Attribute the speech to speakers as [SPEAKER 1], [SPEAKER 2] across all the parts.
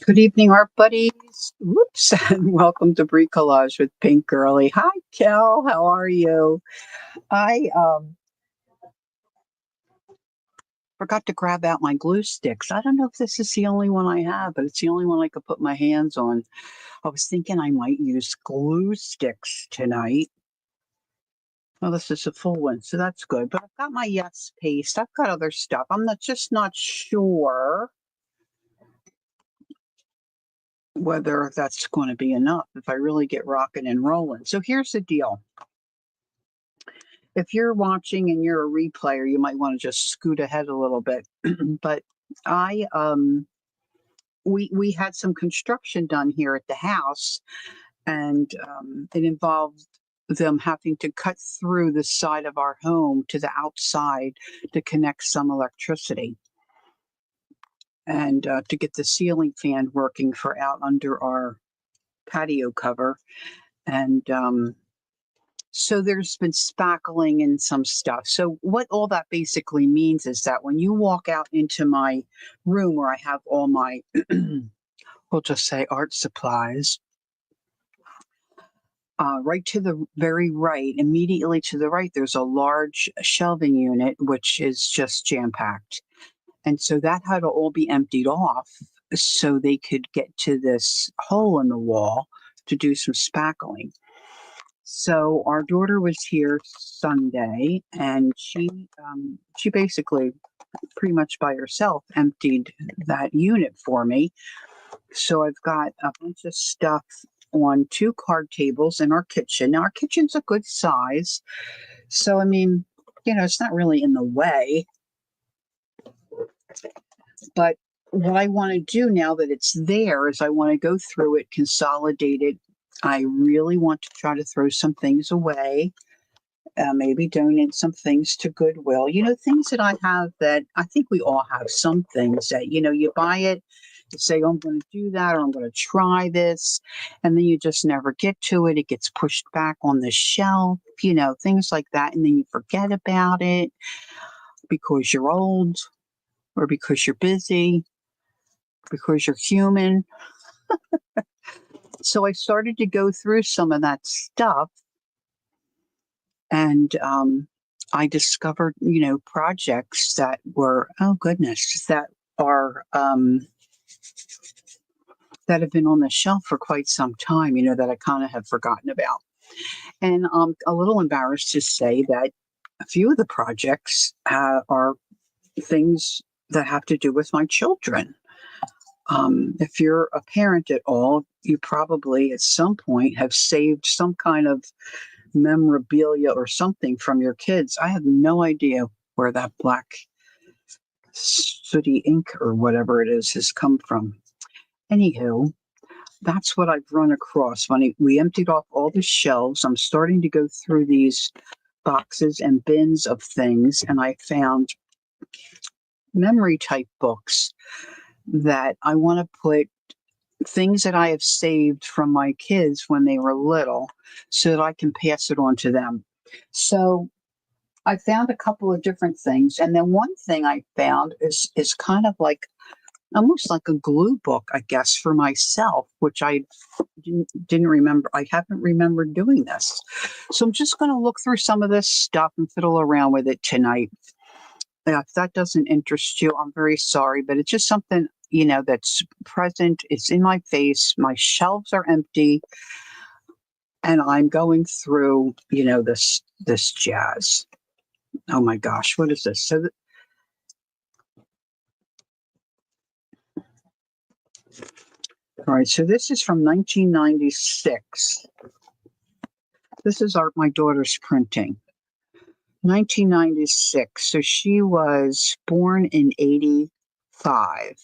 [SPEAKER 1] Good evening, art buddies. Whoops, and welcome to Bricolage with Pink Girly. Hi, Kel. How are you? I forgot to grab out my glue sticks. I don't know if this is the only one I have, but it's the only one I could put my hands on. I was thinking I might use glue sticks tonight. Well, this is a full one, so that's good. But I've got my Yes paste. I've got other stuff. I'm not sure whether that's going to be enough if I really get rocking and rolling. So here's the deal. If you're watching and you're a replayer, you might want to just scoot ahead a little bit. But I we had some construction done here at the house, and it involved them having to cut through the side of our home to the outside to connect some electricity and to get the ceiling fan working for out under our patio cover. And so there's been spackling and some stuff. So what all that basically means is that when you walk out into my room where I have all my, we'll just say art supplies, right to the very right, immediately to the right, there's a large shelving unit, which is just jam-packed. And so that had to all be emptied off so they could get to this hole in the wall to do some spackling. So our daughter was here Sunday, and she basically pretty much by herself emptied that unit for me. So I've got a bunch of stuff on two card tables in our kitchen. Now our kitchen's a good size, so I mean, it's not really in the way. But what I want to do now that it's there is I want to go through it, consolidate it. I really want to try to throw some things away, maybe donate some things to Goodwill. Things that I have that I think we all have some things that, you buy it, you say, oh, I'm going to do that, or I'm going to try this, and then you just never get to it. It gets pushed back on the shelf, things like that, and then you forget about it because you're old or because you're busy, because you're human. So I started to go through some of that stuff, and I discovered, projects that were, oh goodness, that are that have been on the shelf for quite some time, that I kind of have forgotten about. And I'm a little embarrassed to say that a few of the projects are things that have to do with my children. If you're a parent at all, you probably at some point have saved some kind of memorabilia or something from your kids. I have no idea where that black sooty ink or whatever it is has come from. Anywho, that's what I've run across. When we emptied off all the shelves, I'm starting to go through these boxes and bins of things, and I found memory type books that I want to put things that I have saved from my kids when they were little so that I can pass it on to them. So I found a couple of different things. And then one thing I found is kind of like almost like a glue book, I guess, for myself, which I didn't remember. I haven't remembered doing this. So I'm just going to look through some of this stuff and fiddle around with it tonight. If that doesn't interest you, I'm very sorry, but it's just something, that's present. It's in my face. My shelves are empty, and I'm going through, this jazz. Oh my gosh, what is this? So, all right, so this is from 1996. This is my daughter's printing. 1996. So she was born in 85.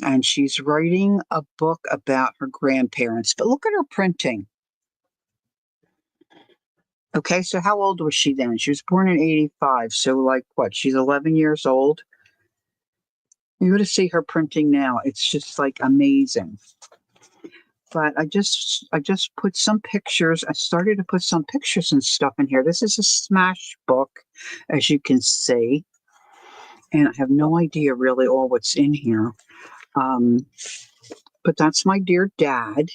[SPEAKER 1] And she's writing a book about her grandparents. But look at her printing. Okay, so how old was she then? She was born in 85. So, like what? She's 11 years old. You got to see her printing now. It's just like amazing. But I just put some pictures. I started to put some pictures and stuff in here. This is a smash book, as you can see, and I have no idea really all what's in here. Um, but that's my dear dad.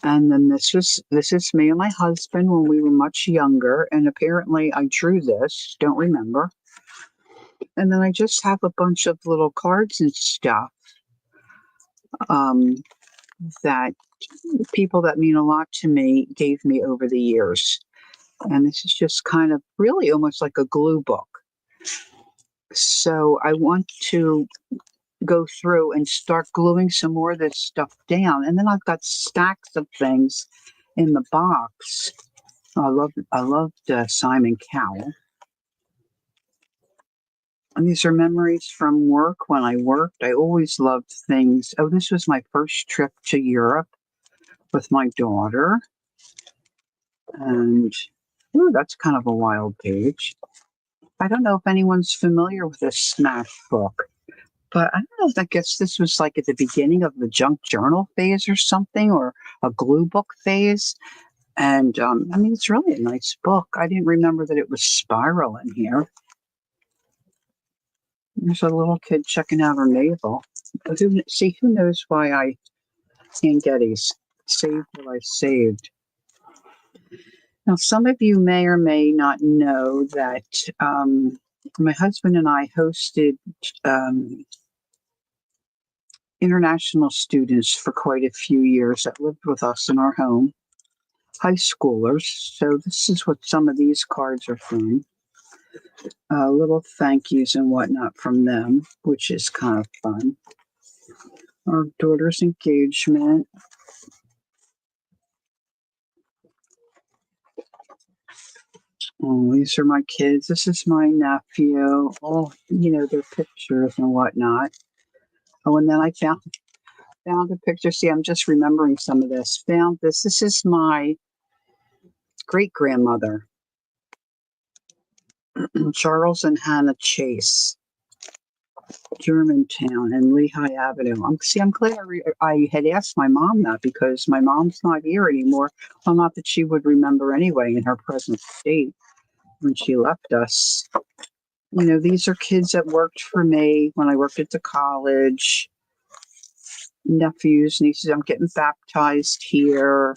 [SPEAKER 1] And then this is me and my husband when we were much younger. And apparently I drew this. Don't remember. And then I just have a bunch of little cards and stuff um, that people that mean a lot to me gave me over the years. And this is just kind of really almost like a glue book. So I want to go through and start gluing some more of this stuff down. And then I've got stacks of things in the box. I loved Simon Cowell. And these are memories from work when I worked. I always loved things. Oh, this was my first trip to Europe with my daughter. And ooh, that's kind of a wild page. I don't know if anyone's familiar with this Smash book, but I don't know if I guess this was like at the beginning of the junk journal phase or something, or a glue book phase. And I mean, it's really a nice book. I didn't remember that it was spiral in here. There's a little kid checking out her navel. Who knows why I can't get these? Saved what I saved. Now, some of you may or may not know that my husband and I hosted um, international students for quite a few years that lived with us in our home, high schoolers. So, this is what some of these cards are from. Little thank yous and whatnot from them, which is kind of fun. Our daughter's engagement. Oh, these are my kids. This is my nephew. Oh, their pictures and whatnot. Oh, and then I found a picture. See, I'm just remembering some of this. Found this. This is my great grandmother, Charles and Hannah Chase, Germantown and Lehigh Avenue. I'm glad I had asked my mom that because my mom's not here anymore. Well, not that she would remember anyway in her present state when she left us. These are kids that worked for me when I worked at the college. Nephews, nieces. I'm getting baptized here.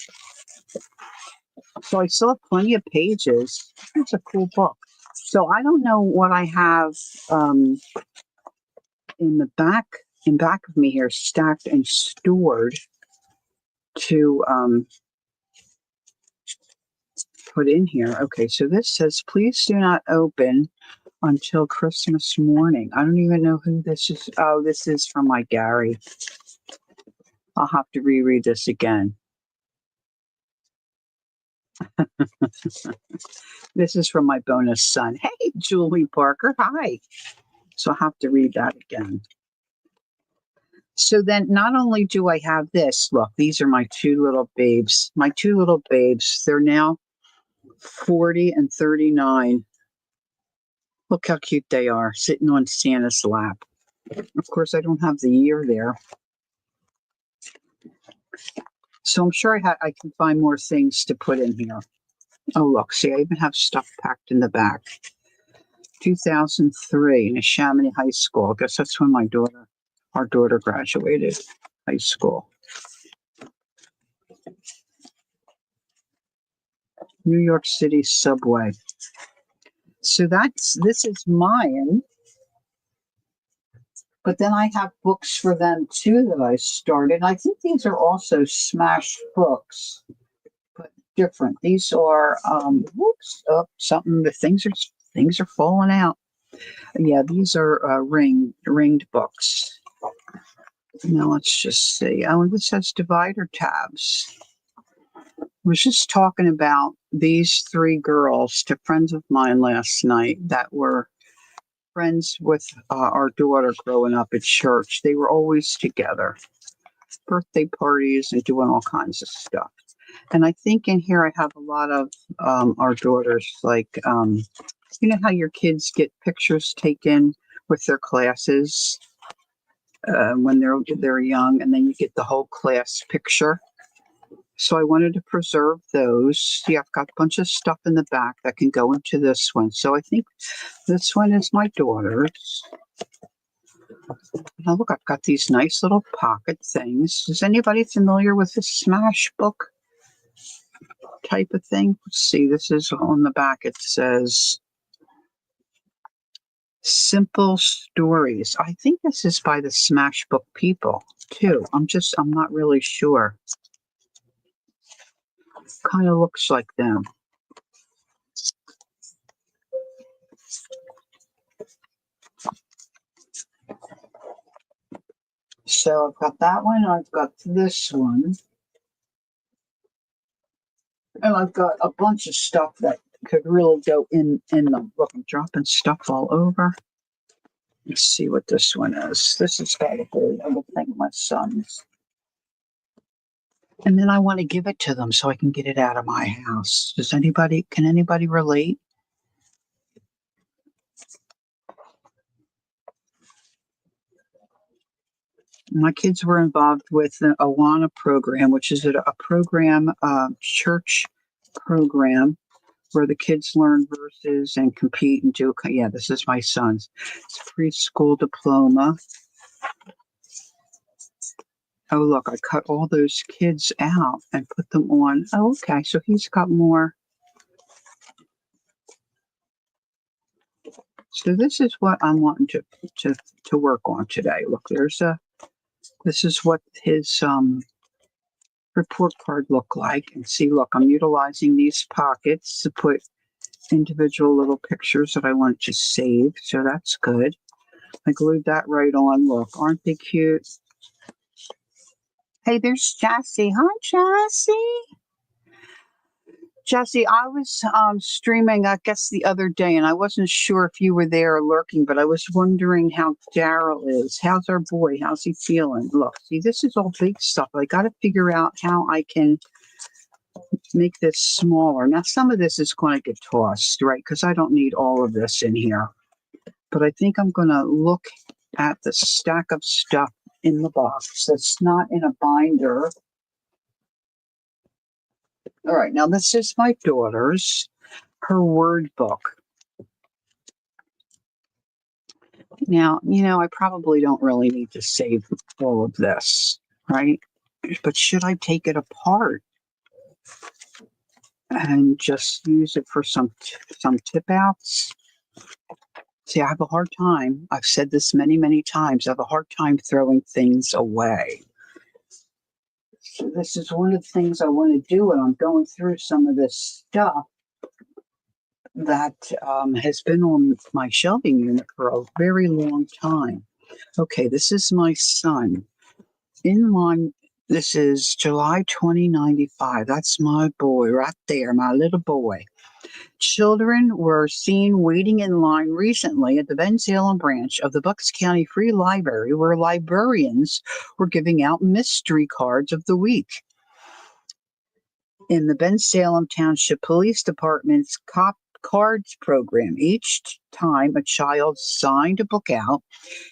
[SPEAKER 1] So I still have plenty of pages. It's a cool book. So I don't know what I have um, in the back of me here, stacked and stored to put in here. Okay, so this says, please do not open until Christmas morning. I don't even know who this is. Oh, this is from my Gary. I'll have to reread this again. This is from my bonus son. Hey, Julie Parker. Hi. So I'll have to read that again. So then not only do I have this, look, these are my two little babes. My two little babes, they're now 40 and 39. Look how cute they are, sitting on Santa's lap. Of course, I don't have the year there. So I'm sure I can find more things to put in here. Oh, look, see, I even have stuff packed in the back. 2003 in a Chamonix High School. I guess that's when our daughter graduated high school. New York City subway. So this is mine. But then I have books for them too that I started. I think these are also smash books, but different. These are whoops, oh, something the things are falling out. Yeah, these are ringed books. Now let's just see. Oh, and this has divider tabs. I was just talking about these three girls to friends of mine last night that were friends with our daughter growing up at church. They were always together, birthday parties and doing all kinds of stuff. And I think in here I have a lot of our daughters, like, you know how your kids get pictures taken with their classes? when they're young, and then you get the whole class picture. So I wanted to preserve those. See, I've got a bunch of stuff in the back that can go into this one. So I think this one is my daughter's. Now look, I've got these nice little pocket things. Is anybody familiar with the Smash book type of thing? Let's see, this is on the back. It says Simple Stories. I think this is by the Smash book people too. I'm not really sure. Kind of looks like them. So I've got that one, I've got this one, and I've got a bunch of stuff that could really go in them. Look, I'm dropping stuff all over. Let's see what this one is. This is got to be, I would think, my son's. And then I want to give it to them so I can get it out of my house. Can anybody relate? My kids were involved with the Awana program, which is a program, church program, where the kids learn verses and compete and do. Yeah, this is my son's. It's a preschool diploma. Oh, look, I cut all those kids out and put them on. Oh, okay, so he's got more. So this is what I'm wanting to work on today. Look, this is what his report card look like. And see, look, I'm utilizing these pockets to put individual little pictures that I want to save. So that's good. I glued that right on. Look, aren't they cute? Hey, there's Jessie. Hi, Jessie. Jessie, I was streaming, I guess, the other day, and I wasn't sure if you were there or lurking, but I was wondering how Daryl is. How's our boy? How's he feeling? Look, see, this is all big stuff. I got to figure out how I can make this smaller. Now, some of this is going to get tossed, right? Because I don't need all of this in here. But I think I'm going to look at the stack of stuff in the box that's not in a binder. All right, now this is my daughter's, her word book. Now, I probably don't really need to save all of this, right? But should I take it apart and just use it for some tip outs? See, I have a hard time. I've said this many, many times. I have a hard time throwing things away. So this is one of the things I want to do when I'm going through some of this stuff that has been on my shelving unit for a very long time. Okay, this is my son. This is July 2095. That's my boy right there, my little boy. Children were seen waiting in line recently at the Bensalem branch of the Bucks County Free Library, where librarians were giving out mystery cards of the week. In the Bensalem Township Police Department's cards program, each time a child signed a book out,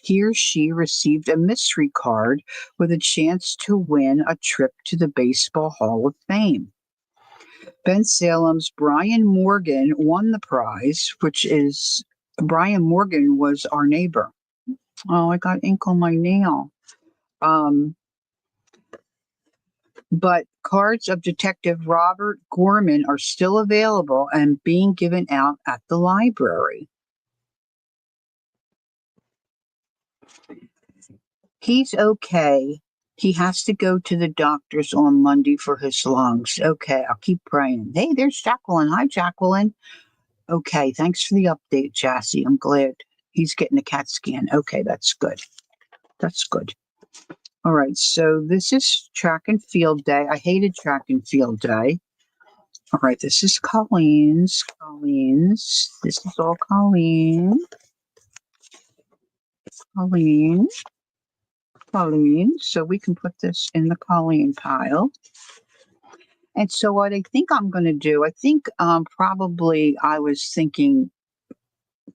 [SPEAKER 1] he or she received a mystery card with a chance to win a trip to the Baseball Hall of Fame. Bensalem's Brian Morgan won the prize, Brian Morgan was our neighbor. Oh, I got ink on my nail. But cards of Detective Robert Gorman are still available and being given out at the library. He's okay. He has to go to the doctor's on Monday for his lungs. Okay, I'll keep praying. Hey, there's Jacqueline. Hi, Jacqueline. Okay, thanks for the update, Jassy. I'm glad he's getting a CAT scan. Okay, that's good. That's good. All right, so this is track and field day. I hated track and field day. All right, this is Colleen's. This is all Colleen. So we can put this in the Colleen pile. And so what I think I'm going to do, probably I was thinking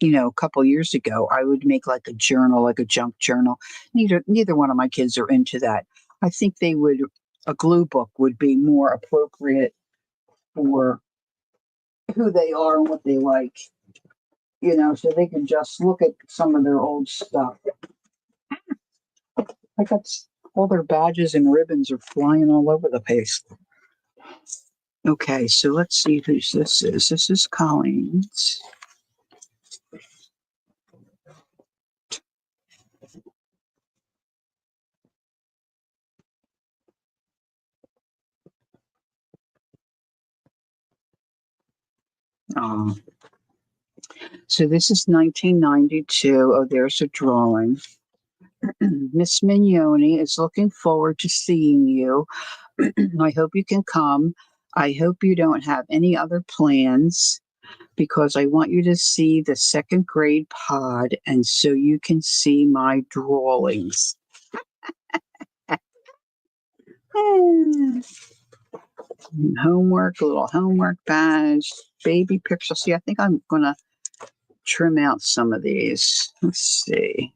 [SPEAKER 1] a couple years ago, I would make like a journal, like a junk journal. Neither one of my kids are into that. I think a glue book would be more appropriate for who they are and what they like, so they can just look at some of their old stuff. I got all their badges and ribbons are flying all over the place. Okay, so let's see whose this is. This is Colleen's. Oh. So this is 1992. Oh, there's a drawing. Miss Mignoni is looking forward to seeing you. I hope you can come. I hope you don't have any other plans because I want you to see the second grade pod and so you can see my drawings. Homework, a little homework badge, baby picture. See, I think I'm going to trim out some of these. Let's see.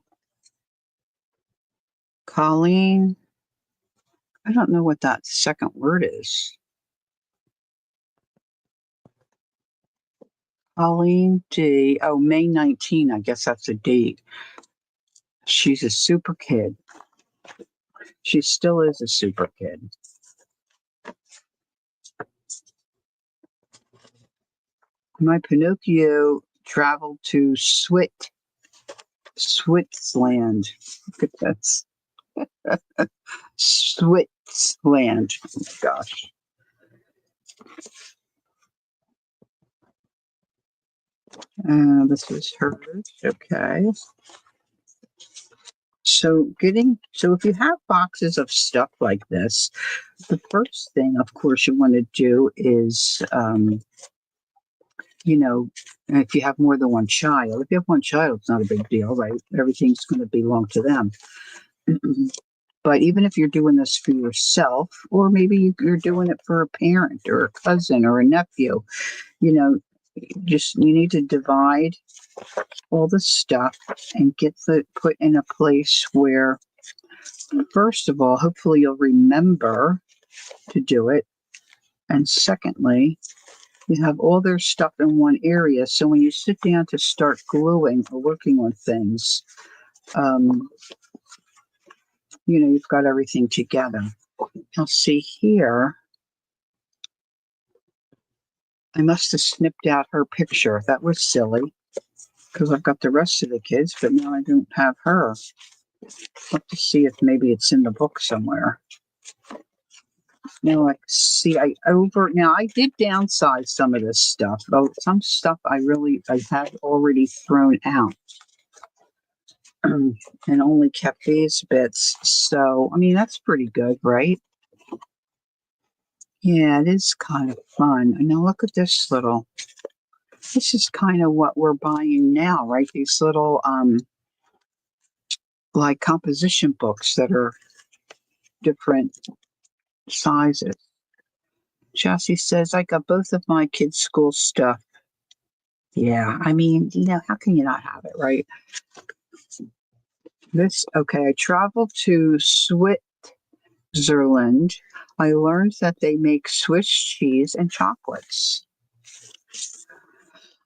[SPEAKER 1] Colleen. I don't know what that second word is. Colleen D. Oh, May 19. I guess that's a date. She's a super kid. She still is a super kid. My Pinocchio traveled to Switzerland. Look at this. Switzerland. Oh my gosh. This is hers. Okay. So if you have boxes of stuff like this, the first thing, of course, you want to do is, if you have more than one child, if you have one child, it's not a big deal, right? Everything's going to belong to them. But even if you're doing this for yourself, or maybe you're doing it for a parent or a cousin or a nephew, you need to divide all the stuff and put in a place where, first of all, hopefully you'll remember to do it. And secondly, you have all their stuff in one area. So when you sit down to start gluing or working on things, you've got everything together. Now see here, I must have snipped out her picture. That was silly because I've got the rest of the kids, but now I don't have her. I'll have to see if maybe it's in the book somewhere. Now I did downsize some of this stuff. Some stuff I have already thrown out and only kept these bits. So, I mean, that's pretty good, right? Yeah, it is kind of fun. And now look at this is kind of what we're buying now, right? These little, like composition books that are different sizes. Chassis says, I got both of my kids' school stuff. Yeah, I mean, how can you not have it, right? I traveled to Switzerland. I learned that they make Swiss cheese and chocolates.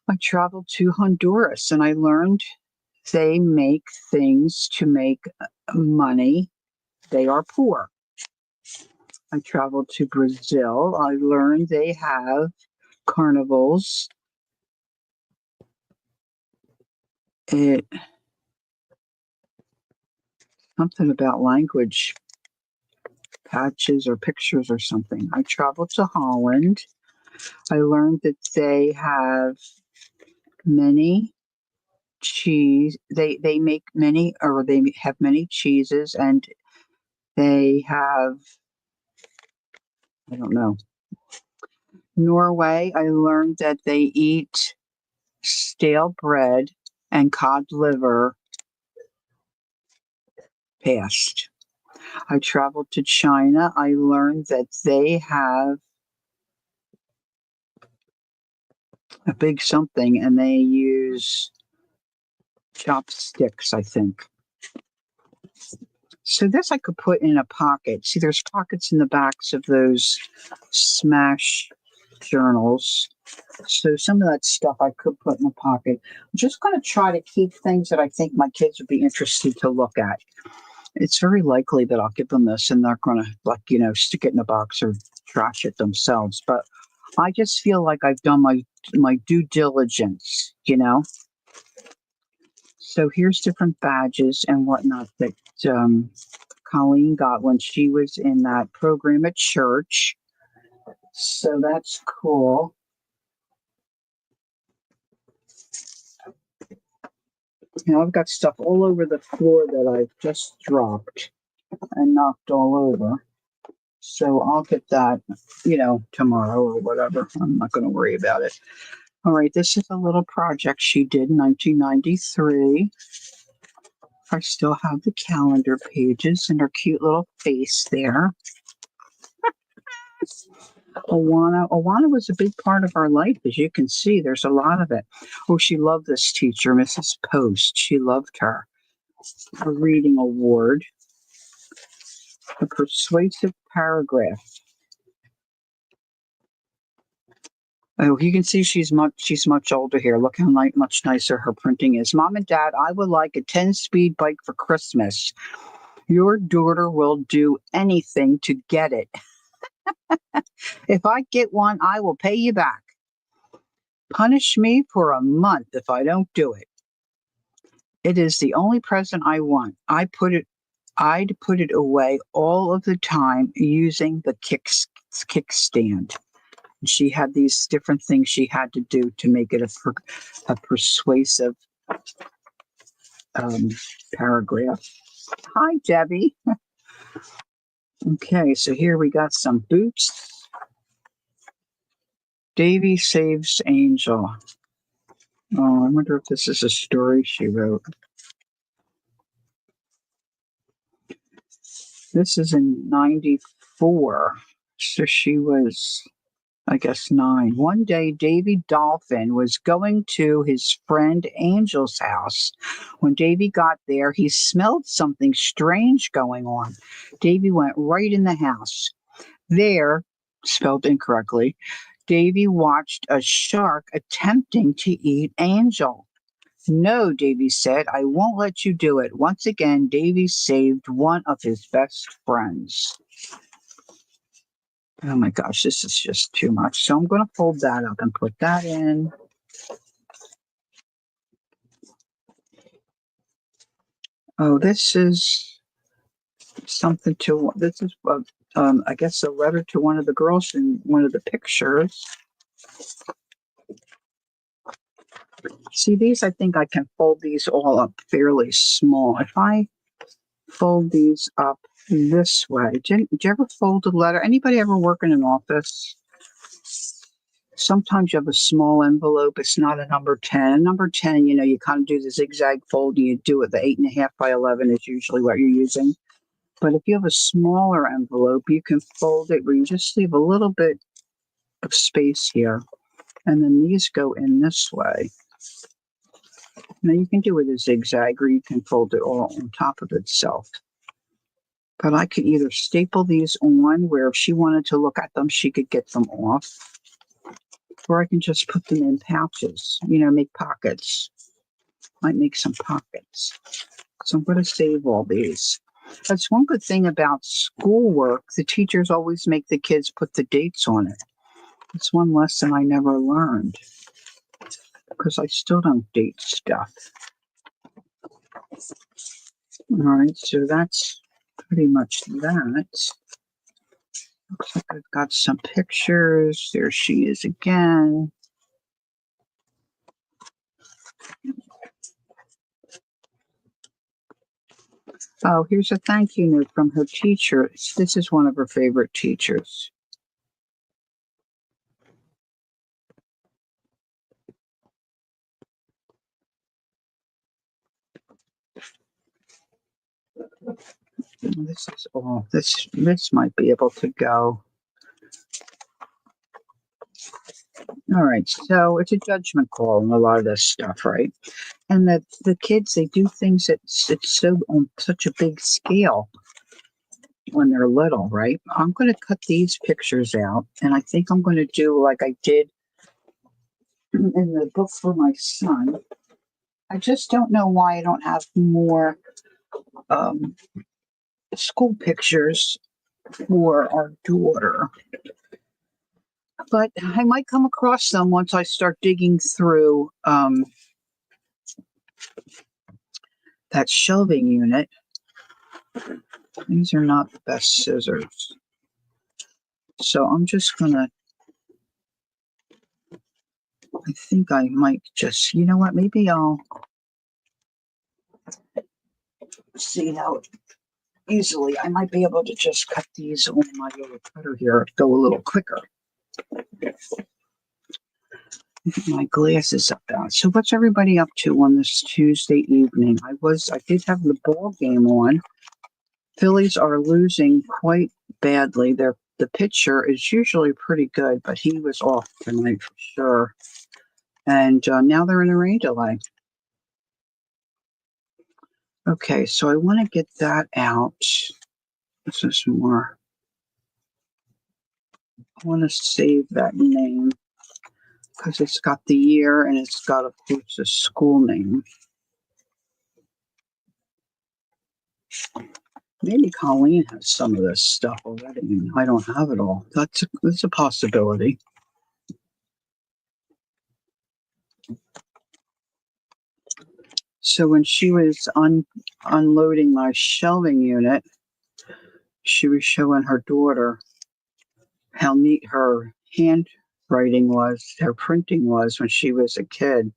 [SPEAKER 1] I traveled to Honduras and I learned they make things to make money. They are poor. I traveled to Brazil. I learned they have carnivals. Something about language patches or pictures or something. I traveled to Holland. I learned that they have many cheese. They make many, or they have many cheeses, and they have, I don't know. Norway, I learned that they eat stale bread and cod liver. Passed. I traveled to China. I learned that they have a big something and they use chopsticks, I think. So this I could put in a pocket. See, there's pockets in the backs of those Smash journals. So some of that stuff I could put in a pocket. I'm just going to try to keep things that I think my kids would be interested to look at. It's very likely that I'll give them this and they're going to, like, stick it in a box or trash it themselves. But I just feel like I've done my due diligence. So here's different badges and whatnot that Colleen got when she was in that program at church. So that's cool. I've got stuff all over the floor that I've just dropped and knocked all over. So I'll get that, tomorrow or whatever. I'm not going to worry about it. All right, this is a little project she did in 1993. I still have the calendar pages and her cute little face there. Awana was a big part of our life, as you can see. There's a lot of it. Oh, she loved this teacher, Mrs. Post. She loved her. A reading award. A persuasive paragraph. Oh, you can see she's much older here. Look how much nicer her printing is. Mom and Dad, I would like a 10-speed bike for Christmas. Your daughter will do anything to get it. If I get one, I will pay you back. Punish me for a month if I don't do it. It is the only present I want. I'd put it away all of the time using the kickstand. She had these different things she had to do to make it a persuasive paragraph. Hi, Debbie. Okay, so here we got some boots. Davy saves Angel. Oh, I wonder if this is a story she wrote. This is in 94. So she was, I guess, 9. One day, Davy Dolphin was going to his friend Angel's house. When Davy got there, he smelled something strange going on. Davy went right in the house. There, spelled incorrectly, Davy watched a shark attempting to eat Angel. No, Davy said, I won't let you do it. Once again, Davy saved one of his best friends. Oh my gosh, this is just too much. So I'm going to fold that up and put that in. Oh, this is something to, this is, I guess, a letter to one of the girls in one of the pictures. See, these, I think I can fold these all up fairly small. If I fold these up this way, did you ever fold a letter? Anybody ever work in an office? Sometimes you have a small envelope. It's not a number 10. Number 10, you kind of do the zigzag fold and you do it. The 8.5 by 11 is usually what you're using. But if you have a smaller envelope, you can fold it where you just leave a little bit of space here. And then these go in this way. Now you can do it a zigzag or you can fold it all on top of itself. But I could either staple these on where if she wanted to look at them, she could get them off. Or I can just put them in pouches, make pockets. Might make some pockets. So I'm going to save all these. That's one good thing about schoolwork. The teachers always make the kids put the dates on it. It's one lesson I never learned because I still don't date stuff. All right, so that's pretty much that. Looks like I've got some pictures. There she is again. Oh, here's a thank you note from her teacher. This is one of her favorite teachers. This is all. This might be able to go. All right, so it's a judgment call on a lot of this stuff, right? And the kids, they do things that it's so on such a big scale when they're little, right? I'm going to cut these pictures out, and I think I'm going to do like I did in the book for my son. I just don't know why I don't have more um, school pictures for our daughter, but I might come across them once I start digging through that shelving unit. These are not the best scissors. So I'm just gonna, I think I might just, you know what, maybe I'll see how easily I might be able to just cut these on my little cutter here, go a little quicker. Get my glasses up now. So what's everybody up to on this Tuesday evening? I did have the ball game on. Phillies are losing quite badly. The pitcher is usually pretty good, but he was off tonight for sure. And now they're in a rain delay. Okay, so I want to get that out. This is more. I want to save that name because it's got the year and it's got, of course, the school name. Maybe Colleen has some of this stuff already and I don't have it all. That's a possibility. So when she was unloading my shelving unit, she was showing her daughter how neat her handwriting was, her printing was when she was a kid.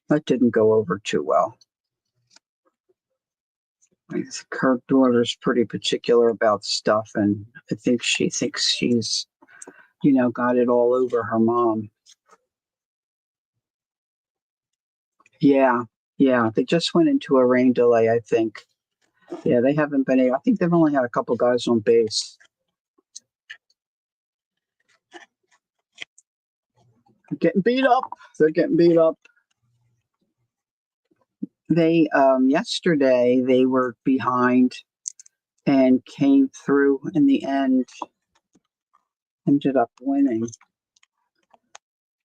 [SPEAKER 1] That didn't go over too well. Her daughter's pretty particular about stuff, and I think she thinks she's, got it all over her mom. Yeah, yeah. They just went into a rain delay, I think. Yeah, they haven't been able, I think they've only had a couple guys on base. They're getting beat up. They're getting beat up. They yesterday they were behind and came through in the end, ended up winning.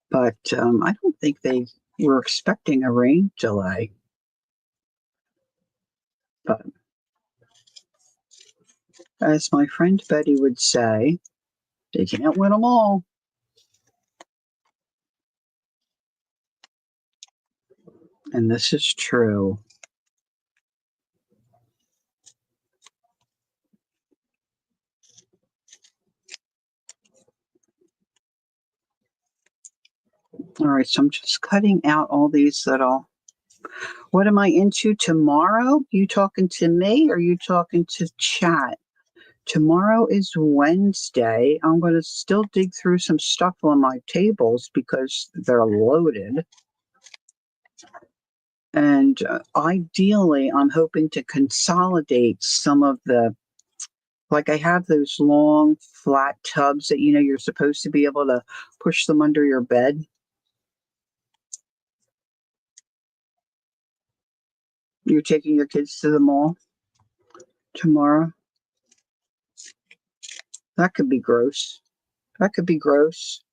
[SPEAKER 1] But I don't think they were expecting a rain delay. But as my friend Betty would say, they can't win them all. And this is true. All right, so I'm just cutting out all these little. What am I into tomorrow? You talking to me or you talking to chat? Tomorrow is Wednesday. I'm going to still dig through some stuff on my tables because they're loaded. And ideally, I'm hoping to consolidate some of like I have those long flat tubs that, you're supposed to be able to push them under your bed. You're taking your kids to the mall tomorrow. That could be gross. That could be gross.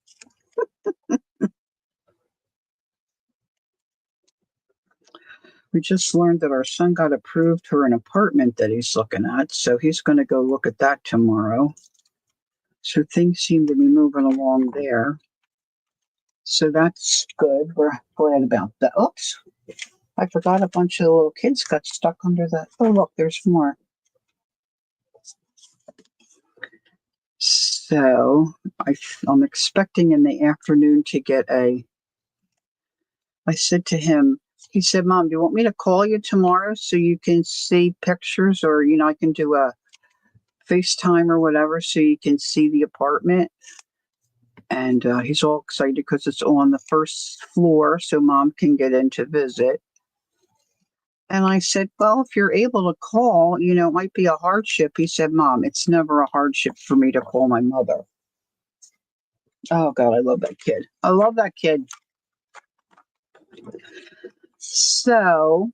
[SPEAKER 1] We just learned that our son got approved for an apartment that he's looking at, so he's going to go look at that tomorrow. So things seem to be moving along there. So that's good. We're glad about that. Oops, I forgot a bunch of the little kids got stuck under that. Oh, look, there's more. So I'm expecting in the afternoon to get I said to him, he said, Mom, do you want me to call you tomorrow so you can see pictures or, I can do a FaceTime or whatever so you can see the apartment? And he's all excited because it's on the first floor so Mom can get in to visit. And I said, well, if you're able to call, it might be a hardship. He said, Mom, it's never a hardship for me to call my mother. Oh God, I love that kid. I love that kid. So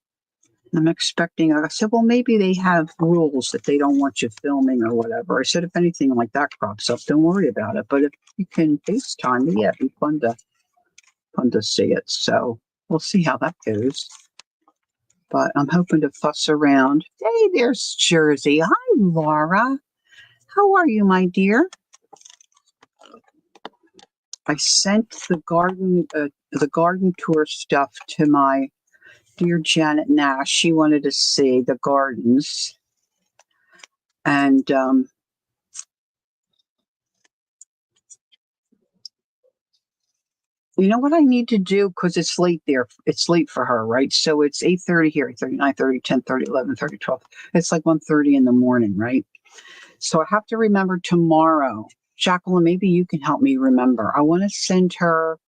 [SPEAKER 1] I'm expecting, I said, well, maybe they have rules that they don't want you filming or whatever. I said, if anything like that crops up, don't worry about it. But if you can FaceTime me, yeah, it'd be fun to see it. So we'll see how that goes. But I'm hoping to fuss around. Hey, there's Jersey. Hi, Laura. How are you, my dear? I sent the garden tour stuff to my dear Janet Nash. She wanted to see the gardens, and you know what I need to do because it's late there. It's late for her, right? So it's 8:30 here, 8:30, 9:30, 10:30, 11:30, 12. It's like 1:30 in the morning, right? So I have to remember tomorrow. Jacqueline, maybe you can help me remember. I want to send her.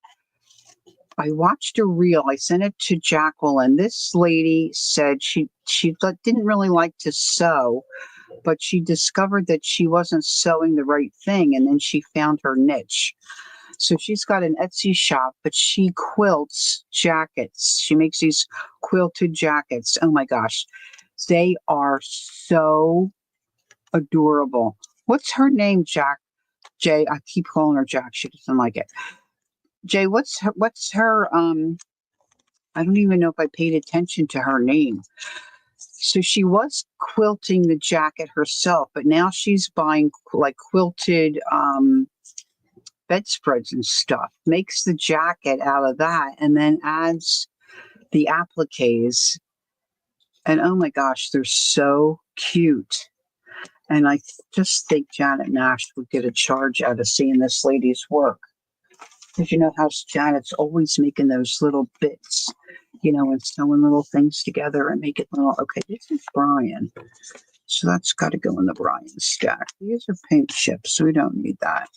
[SPEAKER 1] I watched a reel. I sent it to Jacqueline. This lady said she didn't really like to sew, but she discovered that she wasn't sewing the right thing, and then she found her niche. So she's got an Etsy shop, but she quilts jackets. She makes these quilted jackets. Oh my gosh, they are so adorable. What's her name, Jack? Jay. I keep calling her Jack. She doesn't like it. Jay, what's her I don't even know if I paid attention to her name. So she was quilting the jacket herself, but now she's buying like quilted bedspreads and stuff, makes the jacket out of that, and then adds the appliques. And oh my gosh, they're so cute. And I just think Janet Nash would get a charge out of seeing this lady's work. Because you know how Janet's always making those little bits, and sewing little things together and make it little. Okay, this is Brian. So that's got to go in the Brian stack. These are paint chips, so we don't need that.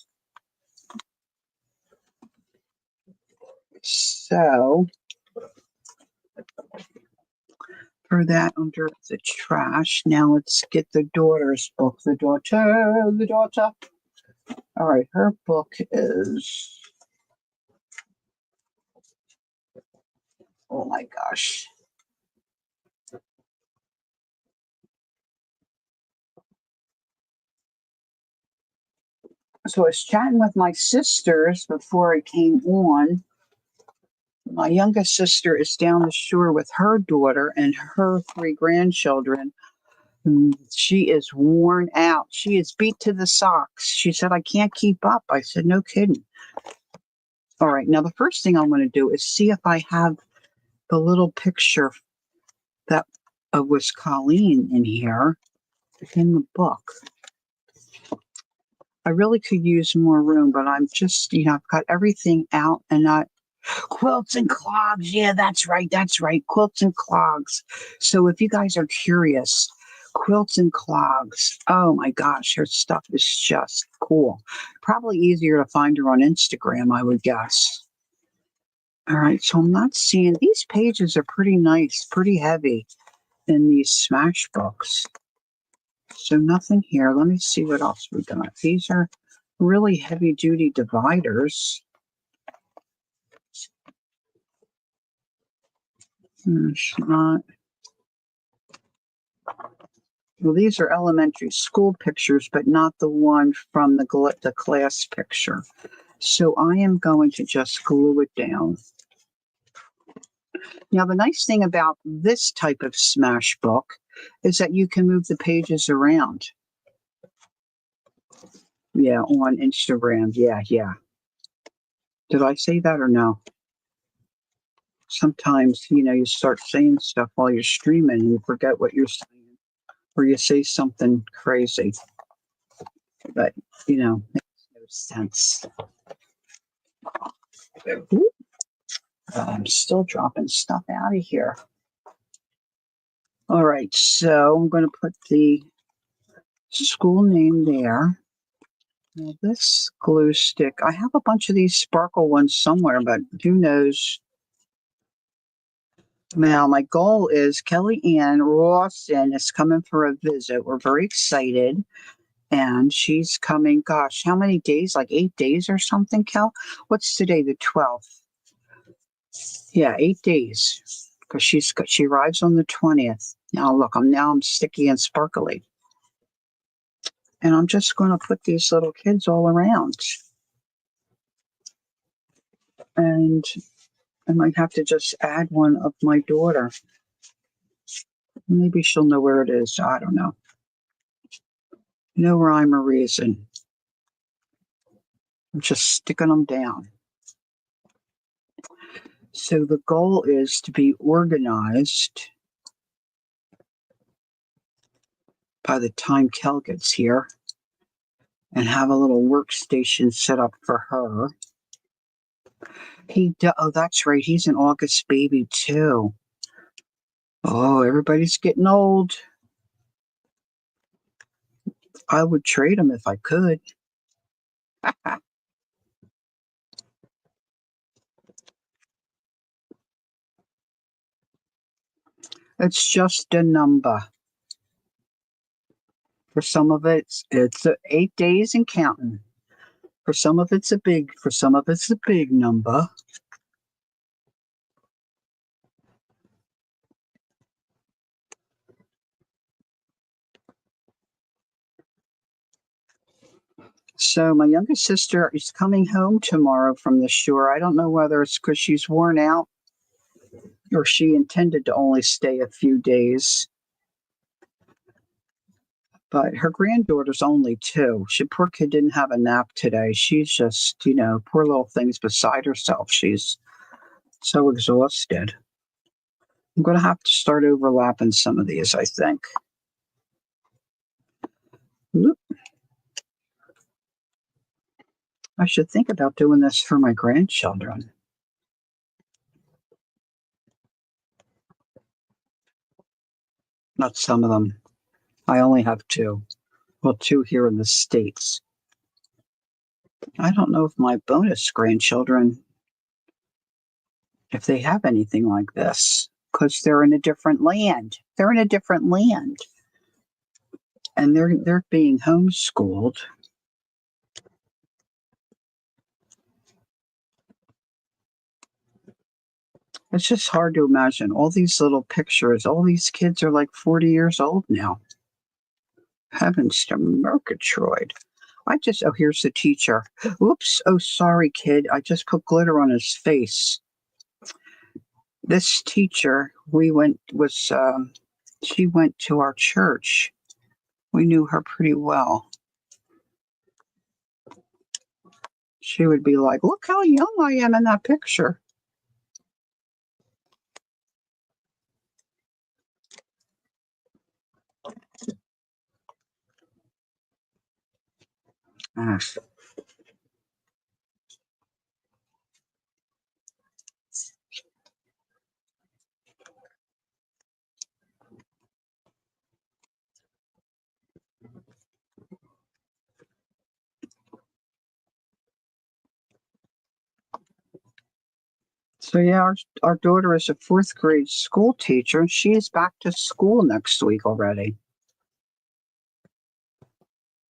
[SPEAKER 1] So for that under the trash. Now let's get the daughter's book. The daughter. All right, her book is, oh my gosh. So I was chatting with my sisters before I came on. My youngest sister is down the shore with her daughter and her three grandchildren. She is worn out. She is beat to the socks. She said, I can't keep up. I said, no kidding. All right. Now, the first thing I'm going to do is see if I have the little picture that was Colleen in here in the book. I really could use more room, but I'm just, I've got everything out and not quilts and clogs. Yeah, that's right. That's right. Quilts and clogs. So if you guys are curious, quilts and clogs. Oh my gosh, her stuff is just cool. Probably easier to find her on Instagram, I would guess. All right, so I'm not seeing these pages are pretty nice, pretty heavy in these smash books. So nothing here. Let me see what else we got. These are really heavy duty dividers. It's not. Well, these are elementary school pictures, but not the one from the class picture. So I am going to just glue it down. Now, the nice thing about this type of smash book is that you can move the pages around. Yeah, on Instagram. Yeah. Did I say that or no? Sometimes, you start saying stuff while you're streaming and you forget what you're saying, or you say something crazy. But, makes no sense. I'm still dropping stuff out of here. All right, so I'm going to put the school name there. Now this glue stick, I have a bunch of these sparkle ones somewhere, but who knows? Now, my goal is Kelly Ann Rawson is coming for a visit. We're very excited. And she's coming, gosh, how many days? Like 8 days or something, Kel? What's today, the 12th? Yeah, 8 days. Because she arrives on the 20th. Now look, I'm sticky and sparkly. And I'm just going to put these little kids all around. And I might have to just add one of my daughter. Maybe she'll know where it is. I don't know. No rhyme or reason. I'm just sticking them down. So the goal is to be organized by the time Kel gets here and have a little workstation set up for her. Oh, that's right. He's an August baby too. Oh, everybody's getting old. I would trade him if I could. It's just a number. For some of it's 8 days and counting. For some of it's a big number. So my youngest sister is coming home tomorrow from the shore. I don't know whether it's because she's worn out or she intended to only stay a few days. But her granddaughter's only 2. Poor kid didn't have a nap today. She's just, poor little thing's beside herself. She's so exhausted. I'm going to have to start overlapping some of these, I think. Oop. I should think about doing this for my grandchildren. Not some of them. I only have 2. Well, 2 here in the States. I don't know if my bonus grandchildren, if they have anything like this, because they're in a different land. They're in a different land. And they're being homeschooled. It's just hard to imagine all these little pictures. All these kids are like 40 years old now. Heavens to Murgatroyd. Here's the teacher. Oops. Oh, sorry, kid. I just put glitter on his face. This teacher, she went to our church. We knew her pretty well. She would be like, look how young I am in that picture. Gosh. So yeah, our daughter is a 4th grade school teacher, and she is back to school next week already.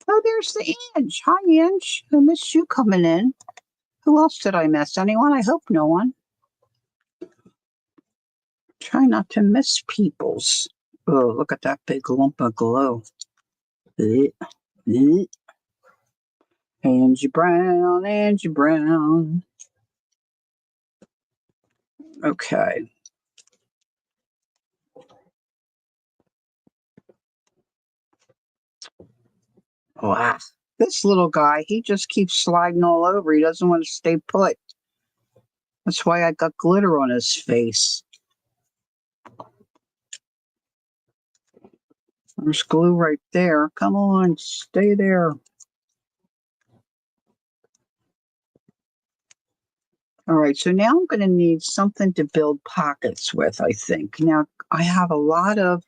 [SPEAKER 1] Oh, there's the Ange. Hi, Ange. I missed you coming in. Who else did I miss? Anyone? I hope no one. Try not to miss peoples. Oh, look at that big lump of glue. Blech, blech. Angie Brown, Angie Brown. Okay. Wow. This little guy, he just keeps sliding all over. He doesn't want to stay put. That's why I got glitter on his face. There's glue right there. Come on, stay there. All right, so now I'm going to need something to build pockets with, I think. Now, I have a lot of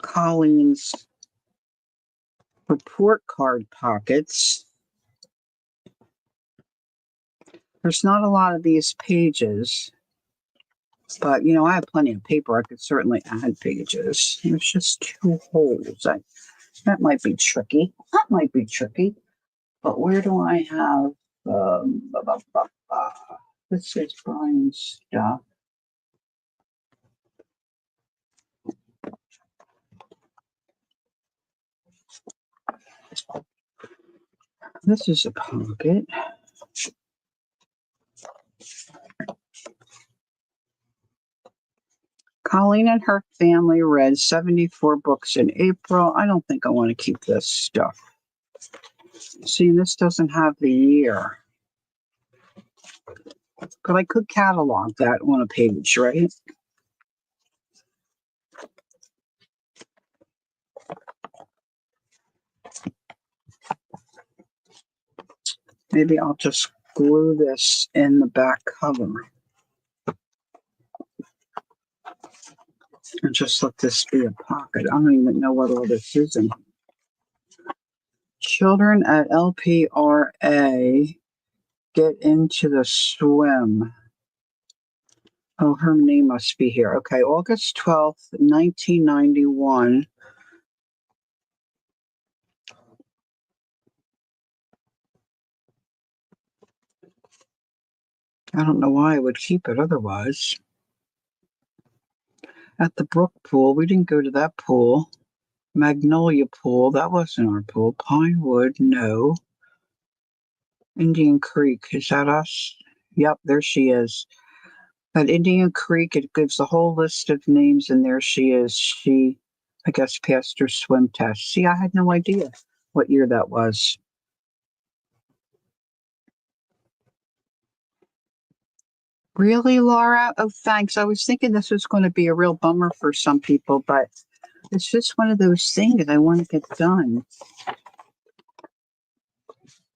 [SPEAKER 1] Colleen's report card pockets. There's not a lot of these pages. But, I have plenty of paper. I could certainly add pages. There's just two holes. That might be tricky. That might be tricky. But where do I have, blah, blah, blah, blah. This is Brian's stuff. This is a pocket. Colleen and her family read 74 books in April. I don't think I want to keep this stuff. See, this doesn't have the year. But I could catalog that on a page, right? Maybe I'll just glue this in the back cover. And just let this be a pocket. I don't even know what all this is in. Children at LPRA get into the swim. Oh, her name must be here. Okay, August 12th, 1991. I don't know why I would keep it otherwise. At the Brook Pool, we didn't go to that pool. Magnolia Pool, that wasn't our pool. Pinewood, no. Indian Creek, is that us? Yep, there she is. At Indian Creek, it gives the whole list of names, and there she is. She, I guess, passed her swim test. See, I had no idea what year that was. Really, Laura? Oh, thanks. I was thinking this was going to be a real bummer for some people, but it's just one of those things I want to get done.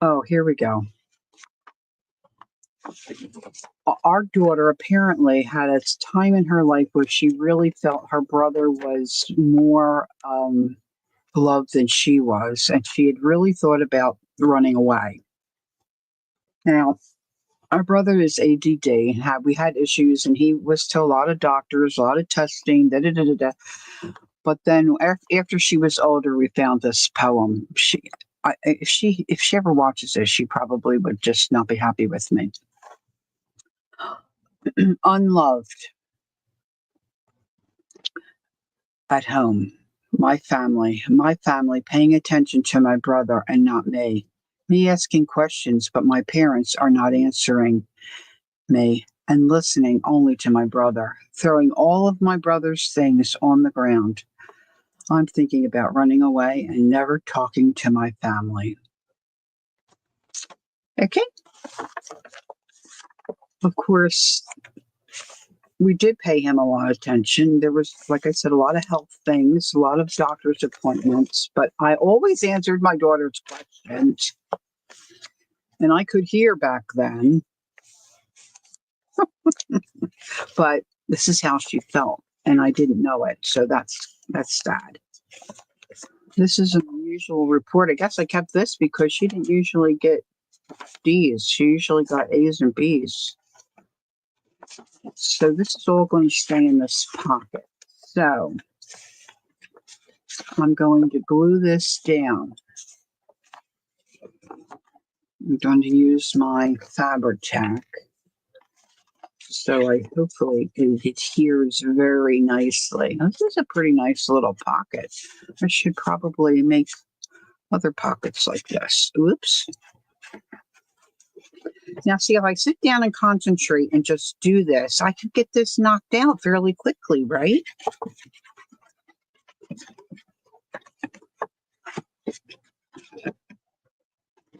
[SPEAKER 1] Oh, here we go. Our daughter apparently had a time in her life where she really felt her brother was more loved than she was, and she had really thought about running away. Now, our brother is ADD. We had issues, and he was to a lot of doctors, a lot of testing. Da da da da da. But then, after she was older, we found this poem. If she ever watches this, she probably would just not be happy with me. Unloved. At home. My family paying attention to my brother and not me. Me asking questions, but my parents are not answering me and listening only to my brother, throwing all of my brother's things on the ground. I'm thinking about running away and never talking to my family. Okay. Of course, we did pay him a lot of attention. There was, like I said, a lot of health things, a lot of doctor's appointments, but I always answered my daughter's questions. And I could hear back then, but this is how she felt, and I didn't know it. So that's sad. This is an unusual report. I guess I kept this because she didn't usually get D's. She usually got A's and B's. So this is all going to stay in this pocket. So I'm going to glue this down. I'm going to use my fabric tack. So hopefully it adheres very nicely. This is a pretty nice little pocket. I should probably make other pockets like this. Oops. Now, see, if I sit down and concentrate and just do this, I could get this knocked out fairly quickly, right?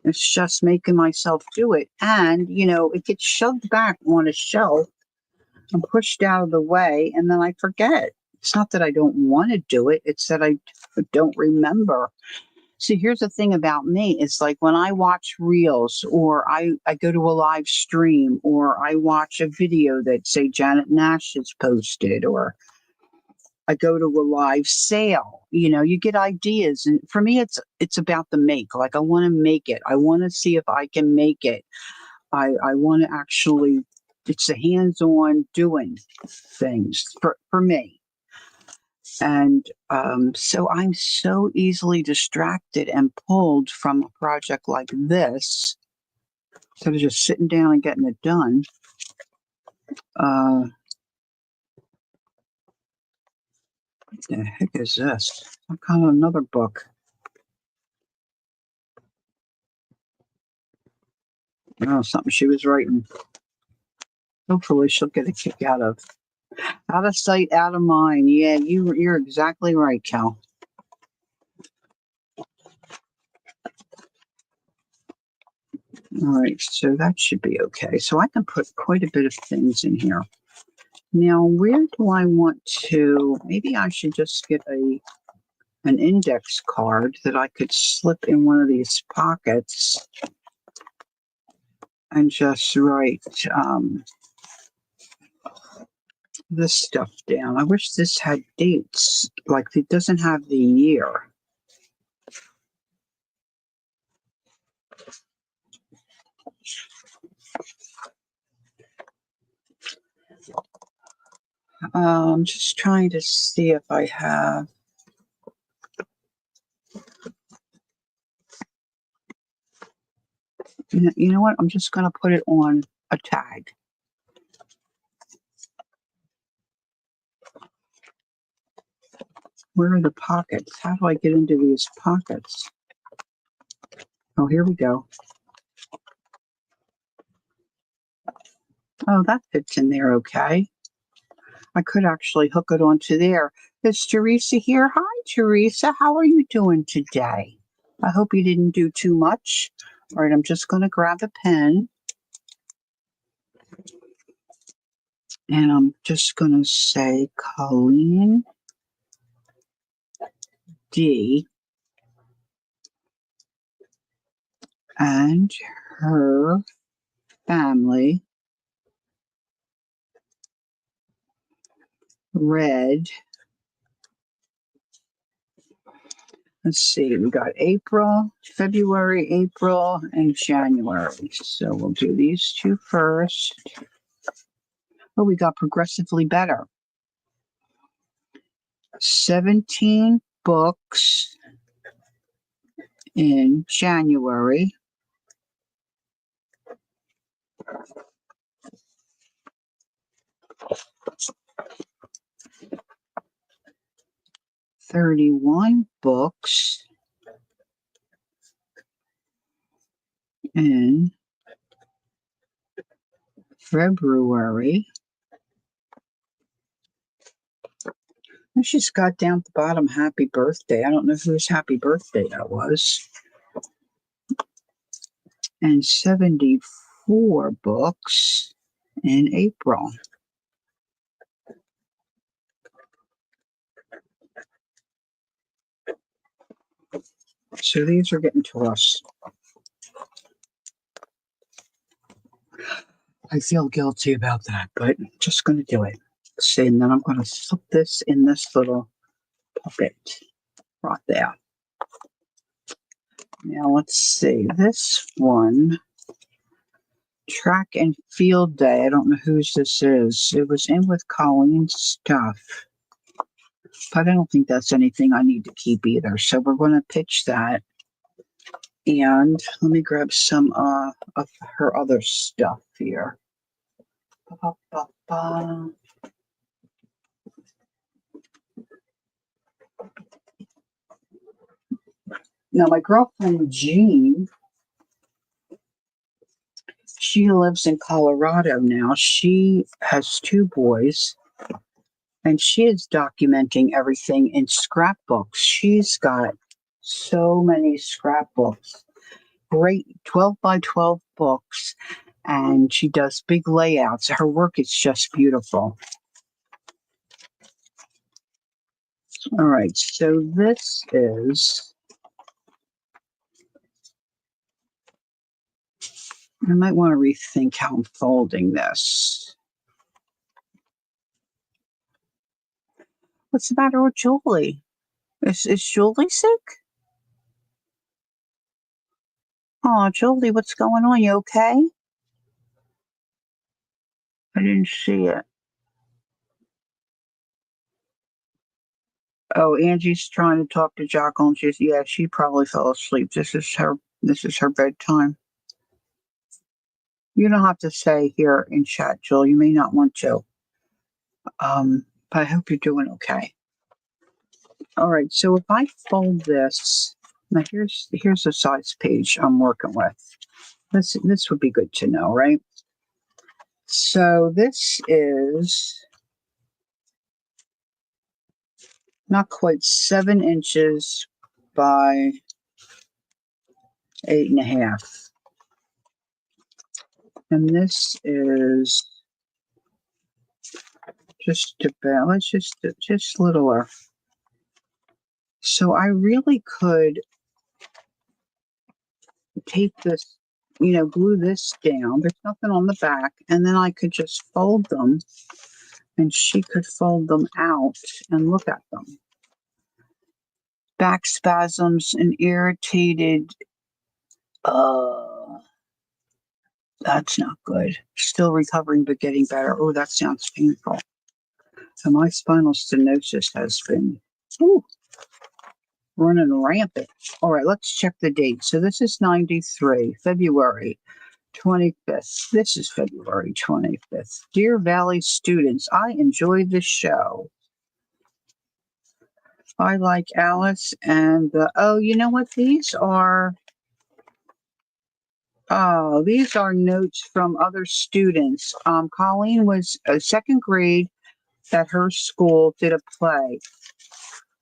[SPEAKER 1] It's just making myself do it. And, it gets shoved back on a shelf and pushed out of the way, and then I forget. It's not that I don't want to do it. It's that I don't remember. See, here's the thing about me. It's like when I watch reels or I go to a live stream or I watch a video that, say, Janet Nash has posted, or I go to a live sale, you get ideas. And for me, it's about the make. Like, I want to make it. I want to see if I can make it. I want to actually it's the hands-on doing things for me. And so I'm so easily distracted and pulled from a project like this instead of just sitting down and getting it done. What the heck is this? Some kind of another book. Oh, something she was writing. Hopefully she'll get a kick out of. Out of sight, out of mind. Yeah, you're exactly right, Cal. All right, so that should be okay. So I can put quite a bit of things in here. Now, where do I want to? Maybe I should just get an index card that I could slip in one of these pockets and just write this stuff down. I wish this had dates. Like it doesn't have the year. I'm just trying to see if I have. You know what? I'm just going to put it on a tag. Where are the pockets? How do I get into these pockets? Oh, here we go. Oh, that fits in there okay. I could actually hook it onto there. Is Teresa here? Hi, Teresa. How are you doing today? I hope you didn't do too much. All right, I'm just going to grab a pen. And I'm just going to say Colleen D. and her family read. Let's see, we got April, February, April, and January. So we'll do these two first. Oh, we got progressively better. 17 books in January. $31 books in February. And she's got down at the bottom, happy birthday. I don't know whose happy birthday that was. And 74 books in April. So these are getting to us. I feel guilty about that, but I'm just going to do it. See, and then I'm going to slip this in this little pocket right there. Now let's see. This one, track and field day. I don't know whose this is. It was in with Colleen's stuff. But I don't think that's anything I need to keep either. So we're going to pitch that. And let me grab some of her other stuff here. Ba-ba-ba-ba. Now, my girlfriend Jean, she lives in Colorado now. She has two boys, and she is documenting everything in scrapbooks. She's got so many scrapbooks, great 12 by 12 books, and she does big layouts. Her work is just beautiful. All right, so this is, I might want to rethink how I'm folding this. What's the matter with Julie? Is Julie sick? Oh, Julie, what's going on? You okay? I didn't see it. Oh, Angie's trying to talk to Jacqueline. Yeah, she probably fell asleep. This is her bedtime. You don't have to say here in chat, Jill. You may not want to. But I hope you're doing okay. All right, so if I fold this, now here's the size page I'm working with. This would be good to know, right? So this is not quite 7 inches by 8.5. And this is just about, let's just littler. So I really could take this, glue this down. There's nothing on the back. And then I could just fold them and she could fold them out and look at them. Back spasms and irritated. That's not good. Still recovering but getting better. Oh, that sounds painful. So my spinal stenosis has been running rampant. All right, let's check the date. So this is 93, February 25th. This is February 25th. Dear Valley students, I enjoyed the show. I like Alice and you know what? These are notes from other students. Colleen was a second grade at her school, did a play.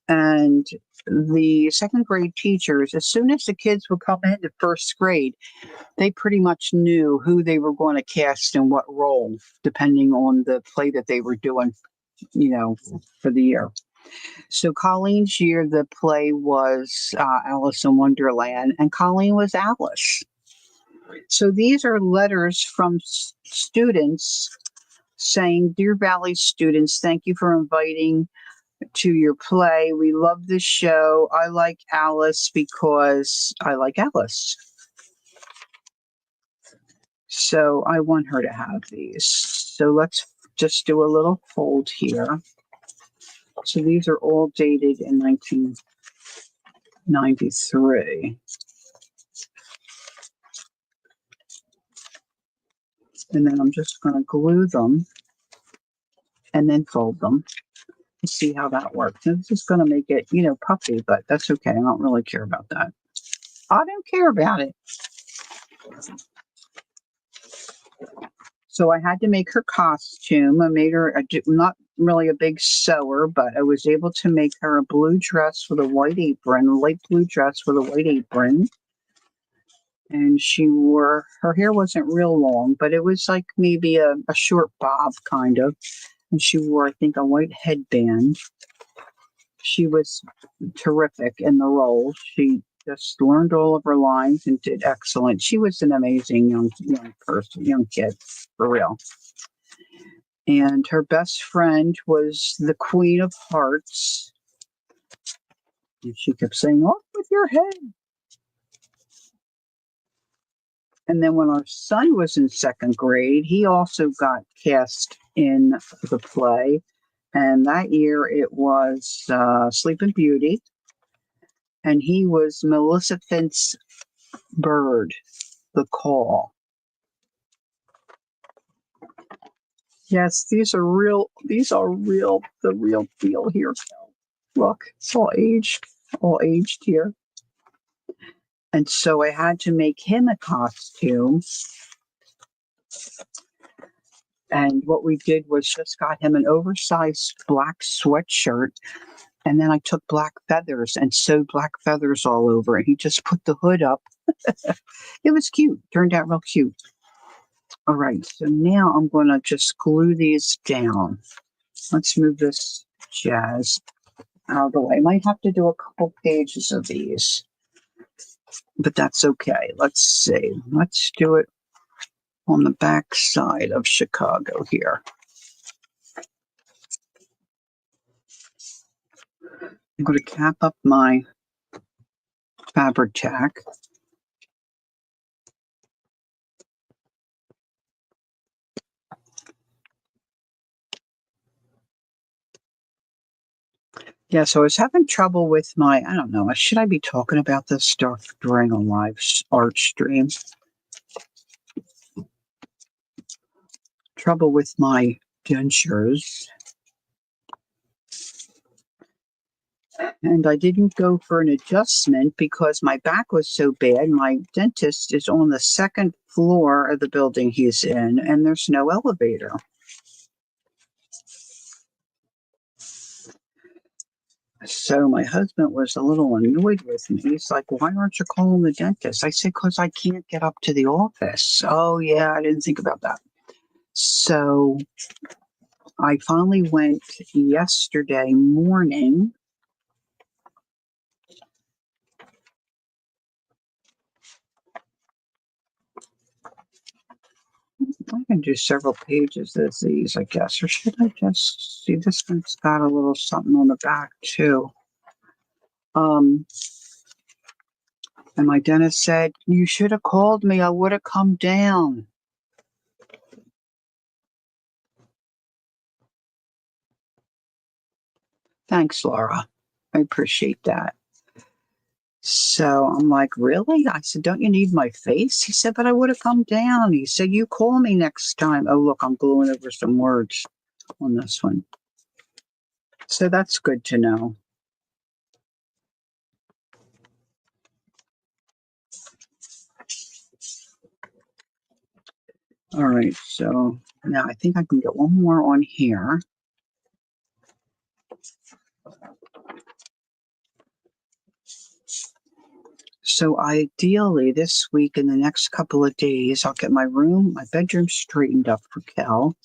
[SPEAKER 1] And the second grade teachers, as soon as the kids would come into first grade, they pretty much knew who they were going to cast in what role, depending on the play that they were doing, for the year. So Colleen's year, the play was Alice in Wonderland, and Colleen was Alice. So these are letters from students saying, Dear Valley students, thank you for inviting to your play. We love this show. I like Alice because I like Alice. So I want her to have these. So let's just do a little fold here. So these are all dated in 1993. And then I'm just going to glue them and then fold them and see how that works. And this is going to make it, puffy, but that's okay. I don't really care about that. I don't care about it. So I had to make her costume. I made her not really a big sewer, but I was able to make her a blue dress with a white apron, a light blue dress with a white apron. And her hair wasn't real long, but it was like maybe a short bob kind of. And she wore, I think, a white headband. She was terrific in the role. She just learned all of her lines and did excellent. She was an amazing young person, young kid, for real. And her best friend was the Queen of Hearts. And she kept saying, off with your head. And then when our son was in second grade, he also got cast in the play. And that year it was Sleeping Beauty. And he was Maleficent's bird, the call. Yes, these are real, the real deal here. Look, it's all aged here. And so I had to make him a costume. And what we did was just got him an oversized black sweatshirt. And then I took black feathers and sewed black feathers all over it. He just put the hood up. It was cute. Turned out real cute. All right. So now I'm going to just glue these down. Let's move this jazz out of the way. Might have to do a couple pages of these, but that's okay. Let's see. Let's do it on the back side of Chicago here. I'm going to cap up my fabric tack. Yeah, so I was having trouble with my, I don't know, should I be talking about this stuff during a live art stream? Trouble with my dentures. And I didn't go for an adjustment because my back was so bad. My dentist is on the second floor of the building he's in, and there's no elevator. So my husband was a little annoyed with me. He's like, "Why aren't you calling the dentist?" I said, "Because I can't get up to the office." Oh, yeah, I didn't think about that. So I finally went yesterday morning. I can do several pages of these, I guess. Or should I just see this one's got a little something on the back too? Um, and my dentist said, "You should have called me. I would have come down." Thanks, Laura. I appreciate that. So I'm like, "Really?" I said, "Don't you need my face?" He said, "But I would have come down." He said, "You call me next time." Oh, look, I'm gluing over some words on this one. So that's good to know. All right, so now I think I can get one more on here. So ideally, this week in the next couple of days, I'll get my bedroom straightened up for Kel.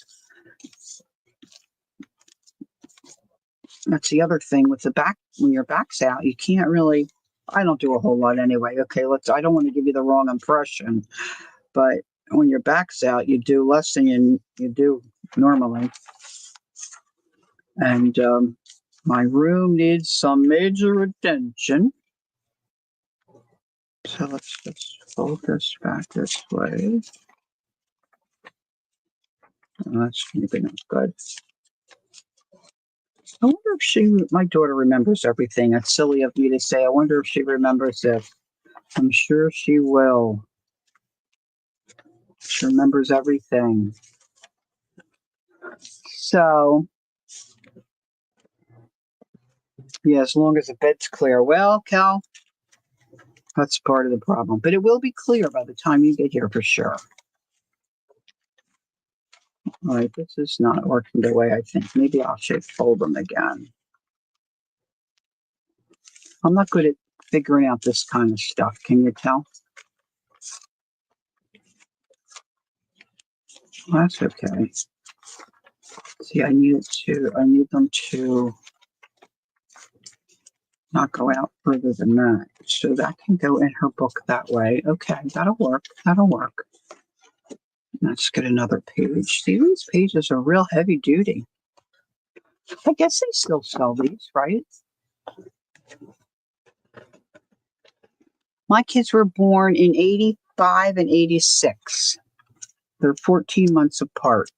[SPEAKER 1] That's the other thing with the back. When your back's out, you can't really. I don't do a whole lot anyway. Okay, I don't want to give you the wrong impression, but when your back's out, you do less than you do normally. And my room needs some major attention. So let's just focus back this way. That's maybe not good. I wonder if my daughter remembers everything. It's silly of me to say. I wonder if she remembers this. I'm sure she will. She remembers everything. So, yeah, as long as the bed's clear. Well, Cal, that's part of the problem. But it will be clear by the time you get here for sure. All right, this is not working the way I think. Maybe I should fold them again. I'm not good at figuring out this kind of stuff. Can you tell? Well, that's okay. See, I need them to not go out further than that. So that can go in her book that way. Okay, that'll work. That'll work. Let's get another page. See, these pages are real heavy duty. I guess they still sell these, right? My kids were born in 85 and 86. They're 14 months apart.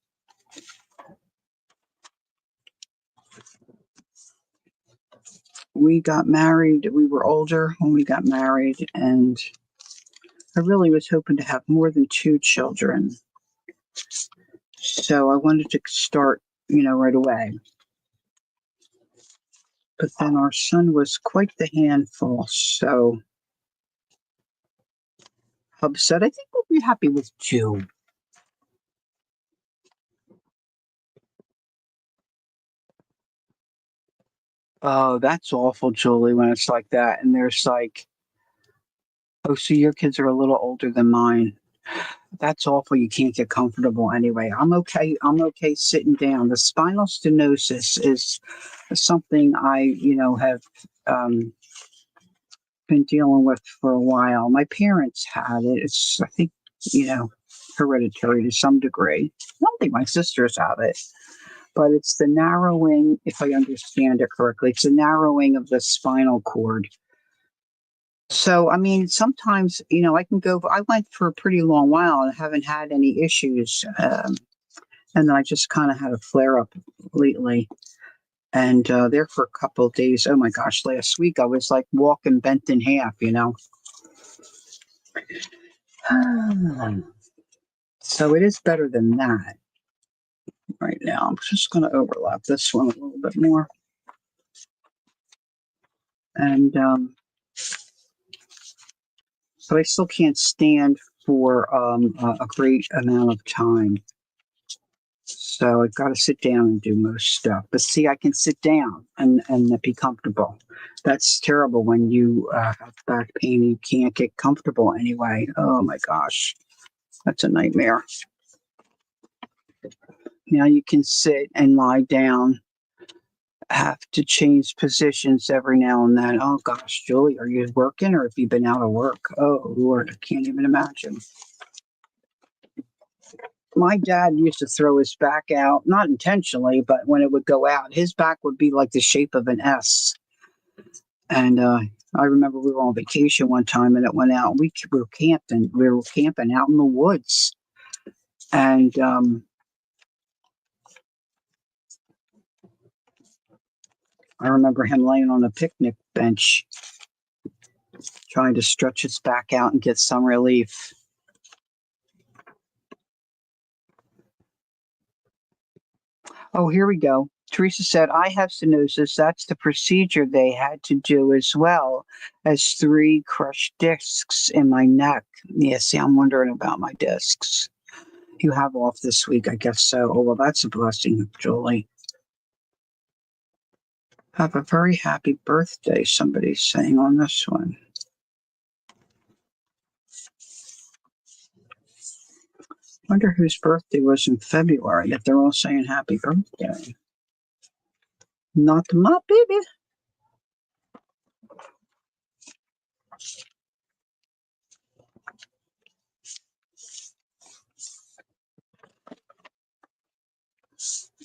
[SPEAKER 1] We got married. We were older when we got married, and I really was hoping to have more than two children. So I wanted to start, right away. But then our son was quite the handful. So Hub said, "I think we'll be happy with two." Oh, that's awful, Julie, when it's like that. And there's like, "Oh, so your kids are a little older than mine." That's awful. You can't get comfortable anyway. I'm okay. I'm okay sitting down. The spinal stenosis is something I, have been dealing with for a while. My parents had it. It's, I think, you know, hereditary to some degree. I don't think my sisters have it, but it's the narrowing, if I understand it correctly, it's the narrowing of the spinal cord. So, I mean, sometimes, I went for a pretty long while and haven't had any issues. And then I just kind of had a flare up lately. And there for a couple of days. Oh my gosh, last week I was like walking bent in half, you know. So it is better than that right now. I'm just going to overlap this one a little bit more. And, but I still can't stand for a great amount of time. So I've got to sit down and do most stuff. But see, I can sit down and be comfortable. That's terrible when you have back pain and you can't get comfortable anyway. Oh my gosh, that's a nightmare. Now you can sit and lie down. Have to change positions every now and then. Oh gosh, Julie, are you working or have you been out of work? Oh Lord, I can't even imagine. My dad used to throw his back out, not intentionally, but when it would go out, his back would be like the shape of an S. And I remember we were on vacation one time and it went out. We were camping. We were camping out in the woods. And I remember him laying on a picnic bench trying to stretch his back out and get some relief. Oh, here we go. Teresa said, I have stenosis. That's the procedure they had to do as well as 3 crushed discs in my neck. Yeah, see, I'm wondering about my discs. You have off this week, I guess so. Oh, well, that's a blessing, Julie. Have a very happy birthday, somebody's saying on this one. Wonder whose birthday was in February, if they're all saying happy birthday. Not my baby.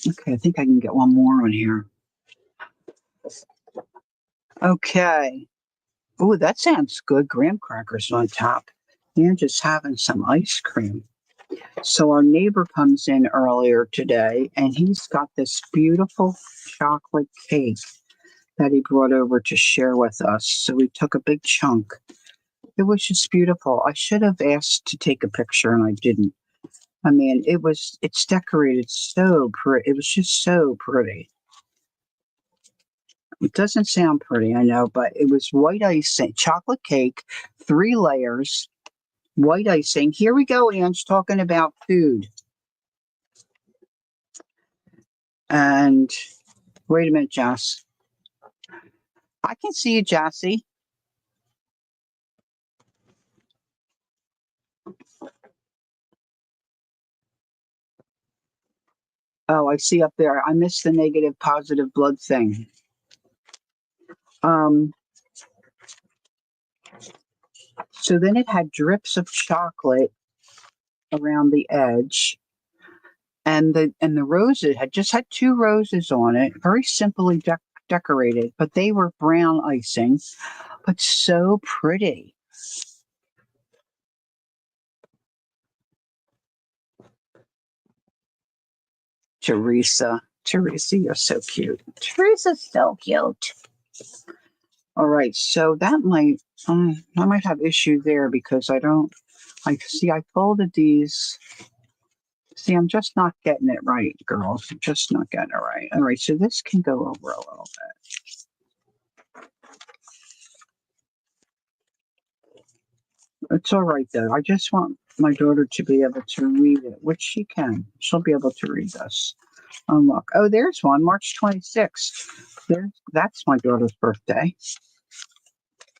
[SPEAKER 1] Okay, I think I can get one more on here. Okay. Oh, that sounds good. Graham crackers on top. And just having some ice cream. So our neighbor comes in earlier today and he's got this beautiful chocolate cake that he brought over to share with us. So we took a big chunk. It was just beautiful. I should have asked to take a picture and I didn't. I mean, it's decorated so pretty. It was just so pretty. It doesn't sound pretty, I know, but it was white icing, chocolate cake, 3 layers, white icing. Here we go, Ange, talking about food. And wait a minute, Jess. I can see you, Jassy. Oh, I see up there. I missed the negative positive blood thing. Um, so then it had drips of chocolate around the edge. And the roses had just had 2 roses on it, very simply decorated, but they were brown icing, but so pretty. Teresa, you're so cute. Teresa's so cute. All right, so that I might have issue there because I see I folded these. See, I'm just not getting it right, girls. I'm just not getting it right. All right, so this can go over a little bit. It's all right though. I just want my daughter to be able to read it, which she can. She'll be able to read this. Look. Oh, there's one, March 26th. That's my daughter's birthday.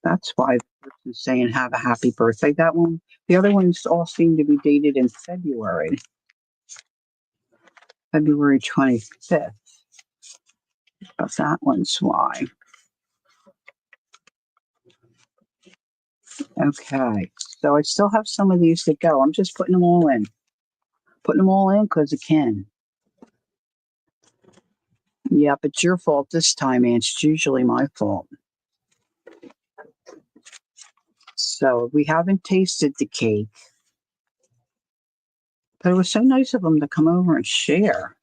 [SPEAKER 1] That's why the person's saying have a happy birthday. That one, the other ones all seem to be dated in February. February 25th. But that one's why. Okay. So I still have some of these to go. I'm just putting them all in. Putting them all in because I can. Yep, it's your fault this time, and it's usually my fault. So we haven't tasted the cake. But it was so nice of them to come over and share.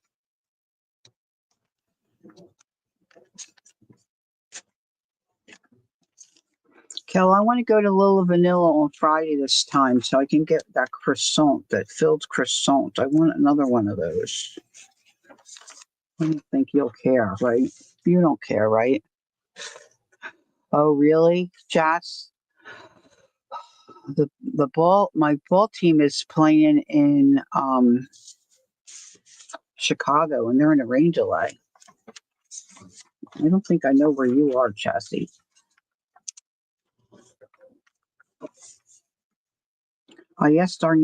[SPEAKER 1] Kel, I want to go to Lila Vanilla on Friday this time so I can get that croissant, that filled croissant. I want another one of those. I don't think you'll care, right? You don't care, right? Oh, really, Jess? My ball team is playing in Chicago, and they're in a rain delay. I don't think I know where you are, Chassie. I asked my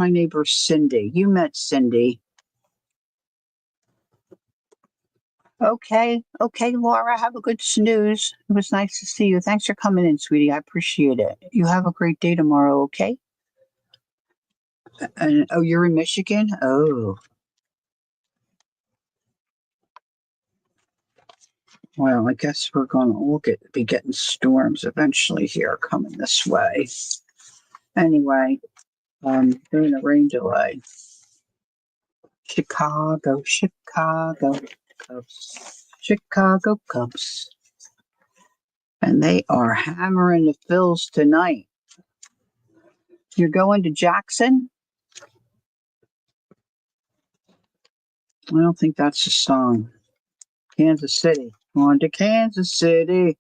[SPEAKER 1] neighbor Cindy. You met Cindy. Okay, Laura, have a good snooze. It was nice to see you. Thanks for coming in, sweetie. I appreciate it. You have a great day tomorrow, okay? And oh, you're in Michigan? Oh, well, I guess we're going to all be getting storms eventually here coming this way. Anyway, they're in a rain delay. Chicago Cubs. Chicago Cubs. And they are hammering the Phils tonight. You're going to Jackson? I don't think that's a song. Kansas City. On to Kansas City.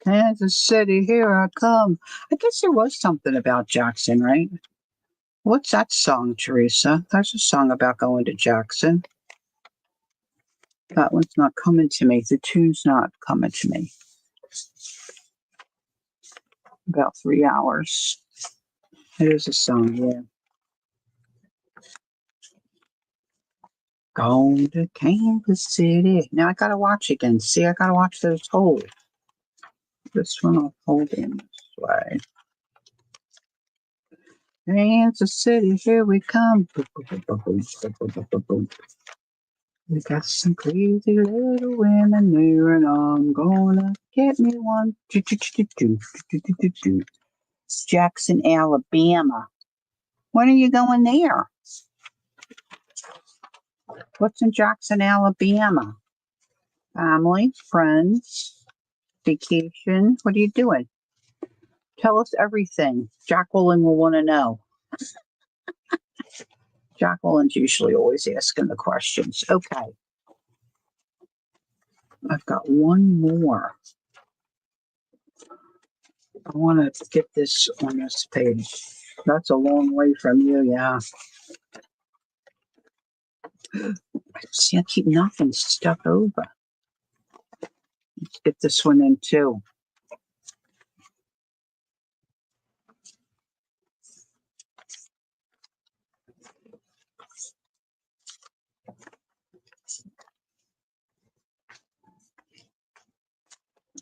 [SPEAKER 1] Kansas City, here I come. I guess there was something about Jackson, right? What's that song, Teresa? There's a song about going to Jackson. That one's not coming to me. The tune's not coming to me. About 3 hours. It is a song, yeah. Going to Kansas City. Now I gotta watch again. See, I gotta watch those hold. This one I'll hold in this way. Kansas City, here we come. We got some crazy little women there, and I'm gonna get me one. Jackson, Alabama. When are you going there? What's in Jackson, Alabama? Family, friends, vacation. What are you doing? Tell us everything. Jacqueline will want to know. Jacqueline's usually always asking the questions. Okay. I've got one more. I want to get this on this page. That's a long way from you, yeah. See, I keep knocking stuff over. Let's get this one in too.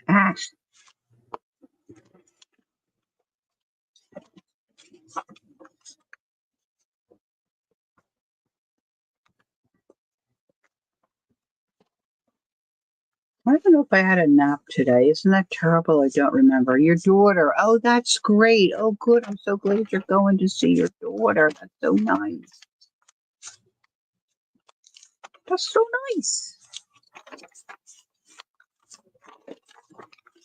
[SPEAKER 1] Ash. I don't know if I had a nap today. Isn't that terrible? I don't remember. Your daughter. Oh, that's great. Oh, good. I'm so glad you're going to see your daughter. That's so nice. That's so nice.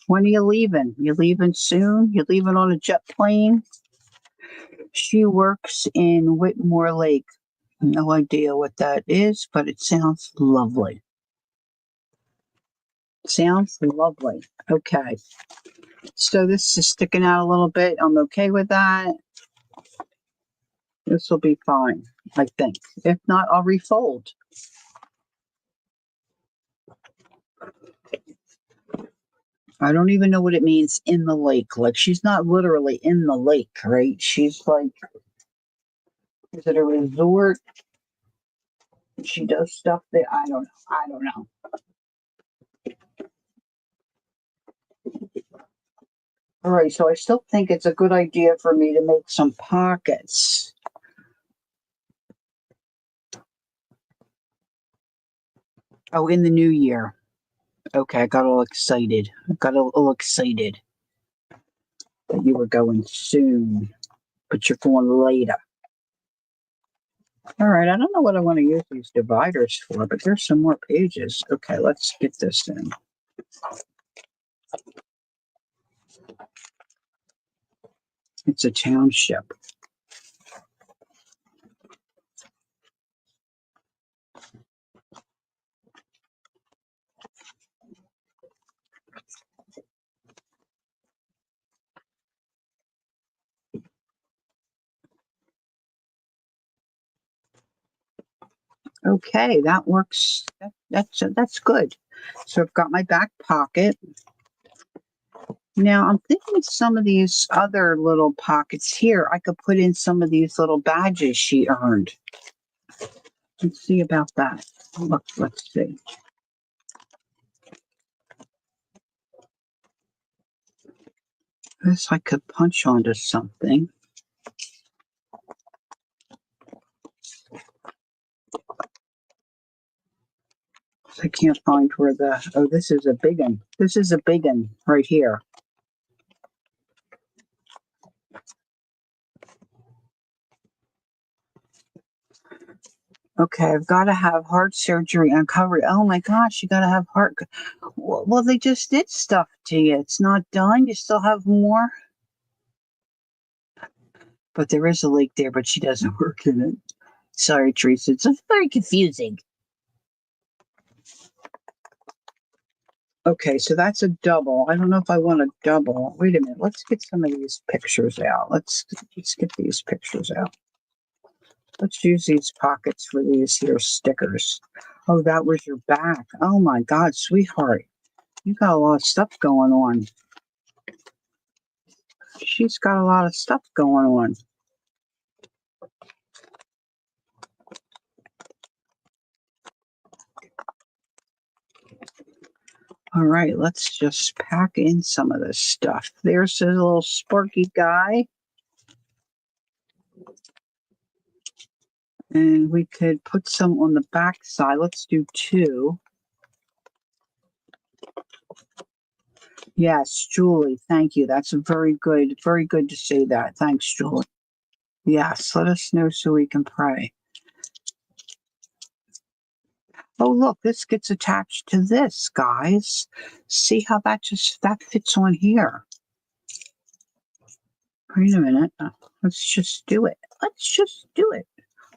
[SPEAKER 1] When are you leaving? You leaving soon? You leaving on a jet plane? She works in Whitmore Lake. No idea what that is, but it sounds lovely. Sounds lovely. Okay. So this is sticking out a little bit. I'm okay with that. This will be fine, I think. If not, I'll refold. I don't even know what it means in the lake. Like, she's not literally in the lake, right? She's like, is it a resort? She does stuff there. I don't know. All right, so I still think it's a good idea for me to make some pockets. Oh, in the new year. Okay, I got all excited. that you were going soon, but you're going later. All right, I don't know what I want to use these dividers for, but there's some more pages. Okay, let's get this in. It's a township. Okay, that works. That's good. So I've got my back pocket. Now I'm thinking some of these other little pockets here, I could put in some of these little badges she earned. Let's see about that. Look, let's see. This I could punch onto something. I can't find where oh, this is a big one. This is a big one right here. Okay, I've got to have heart surgery uncovered. Oh my gosh, you got to have heart. Well, they just did stuff to you. It's not done. You still have more. But there is a lake there, but she doesn't work in it. Sorry, Teresa. It's very confusing. Okay, so that's a double. I don't know if I want a double. Wait a minute. Let's get some of these pictures out. Let's get these pictures out. Let's use these pockets for these here stickers. Oh, that was your back. Oh my God, sweetheart. You got a lot of stuff going on. She's got a lot of stuff going on. All right, let's just pack in some of this stuff. There's a little sparky guy. And we could put some on the back side. Let's do 2. Yes, Julie, thank you. That's very good to say that. Thanks, Julie. Yes, let us know so we can pray. Oh, look, this gets attached to this, guys. See how that fits on here. Wait a minute. Let's just do it. Let's just do it.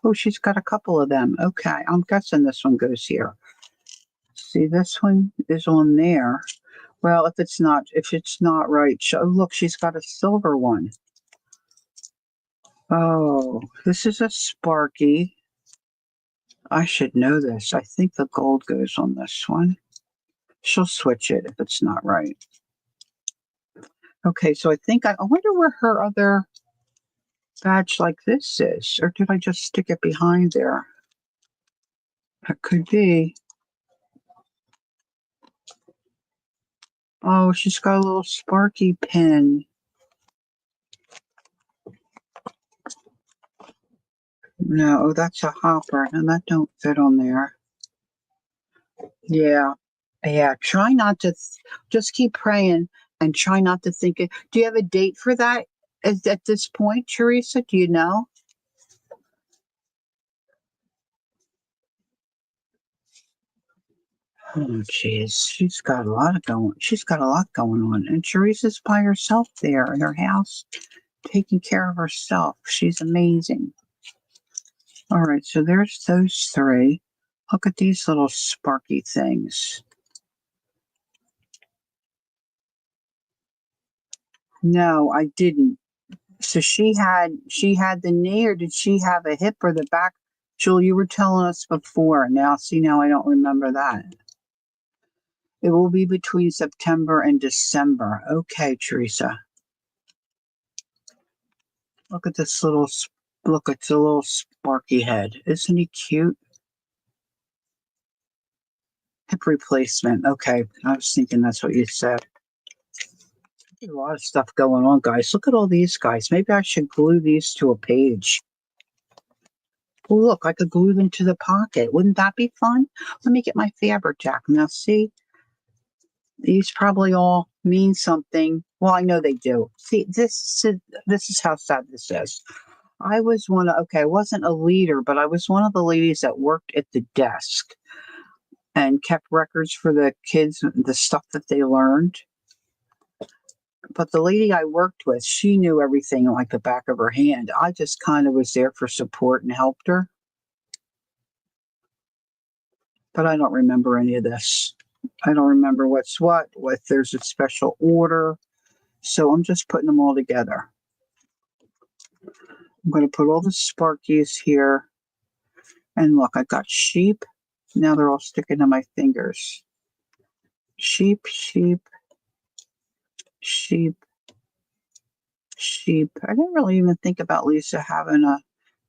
[SPEAKER 1] Oh, she's got a couple of them. Okay, I'm guessing this one goes here. See, this one is on there. Well, if it's not right, oh, look, she's got a silver one. Oh, this is a Sparky. I should know this. I think the gold goes on this one. She'll switch it if it's not right. Okay, so I wonder where her other badge like this is. Or did I just stick it behind there? That could be. Oh, she's got a little Sparky pin. No, that's a hopper, and that don't fit on there. Yeah. Yeah. Try not to, just keep praying and try not to think it. Do you have a date for that at this point, Teresa? Do you know? Oh, jeez. She's got a lot going on. And Teresa's by herself there in her house, taking care of herself. She's amazing. All right. So there's those 3. Look at these little sparky things. No, I didn't. So she had the knee, or did she have a hip or the back? Julie, you were telling us before. Now I don't remember that. It will be between September and December. Okay, Teresa. Look at this look at the little sparky head. Isn't he cute? Hip replacement. Okay, I was thinking that's what you said. A lot of stuff going on, guys. Look at all these guys. Maybe I should glue these to a page. Oh, look, I could glue them to the pocket. Wouldn't that be fun? Let me get my Faber-Tac. Now, see, these probably all mean something. Well, I know they do. See, this is how sad this is. I wasn't a leader, but I was one of the ladies that worked at the desk and kept records for the kids, the stuff that they learned. But the lady I worked with, she knew everything like the back of her hand. I just kind of was there for support and helped her. But I don't remember any of this. I don't remember what's what there's a special order. So I'm just putting them all together. I'm going to put all the Sparkies here. And look, I got sheep. Now they're all sticking to my fingers. Sheep, sheep, sheep, sheep. I didn't really even think about Lisa having a, I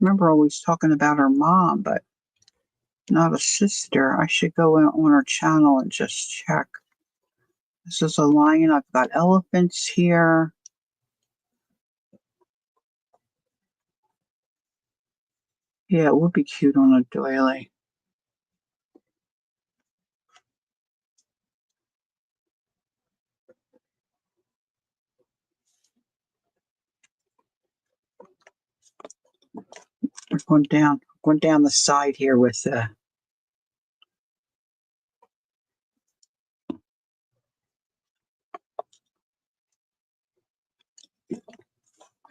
[SPEAKER 1] remember always talking about her mom, but not a sister. I should go on her channel and just check. This is a lion. I've got elephants here. Yeah, it would be cute on a doily. We're going down the side here with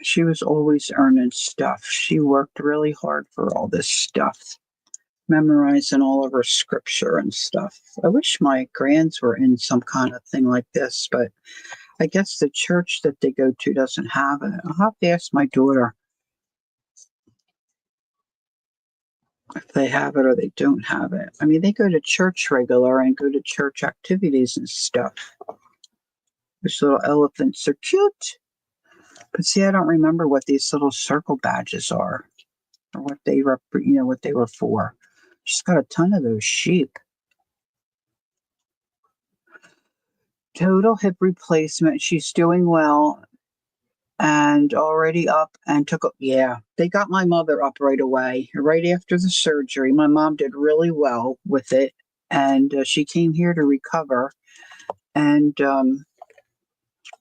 [SPEAKER 1] she was always earning stuff. She worked really hard for all this stuff, memorizing all of her scripture and stuff. I wish my grands were in some kind of thing like this, but I guess the church that they go to doesn't have it. I'll have to ask my daughter if they have it or they don't have it. I mean, they go to church regular and go to church activities and stuff. These little elephants are cute. But see, I don't remember what these little circle badges are or what they what they were for. She's got a ton of those sheep. Total hip replacement. She's doing well and already up and yeah, they got my mother up right away, right after the surgery. My mom did really well with it, and she came here to recover. And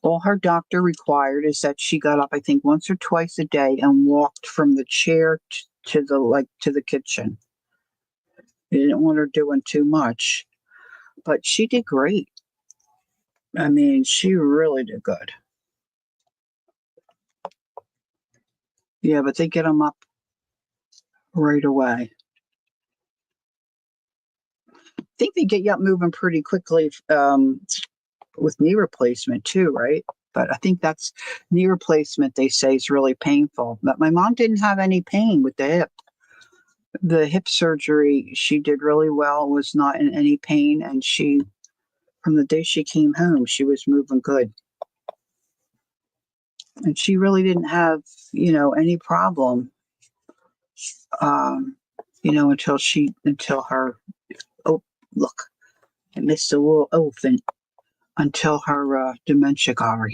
[SPEAKER 1] all her doctor required is that she got up, I think, once or twice a day and walked from the chair to the kitchen. They didn't want her doing too much, but she did great. I mean, she really did good. Yeah, but they get them up right away. I think they get you up moving pretty quickly with knee replacement too, right? But I think that's knee replacement, they say, is really painful. But my mom didn't have any pain with the hip. The hip surgery, she did really well, was not in any pain. And from the day she came home, she was moving good. And she really didn't have, any problem, um, until her, oh, look, I missed a little elephant, until her dementia got her.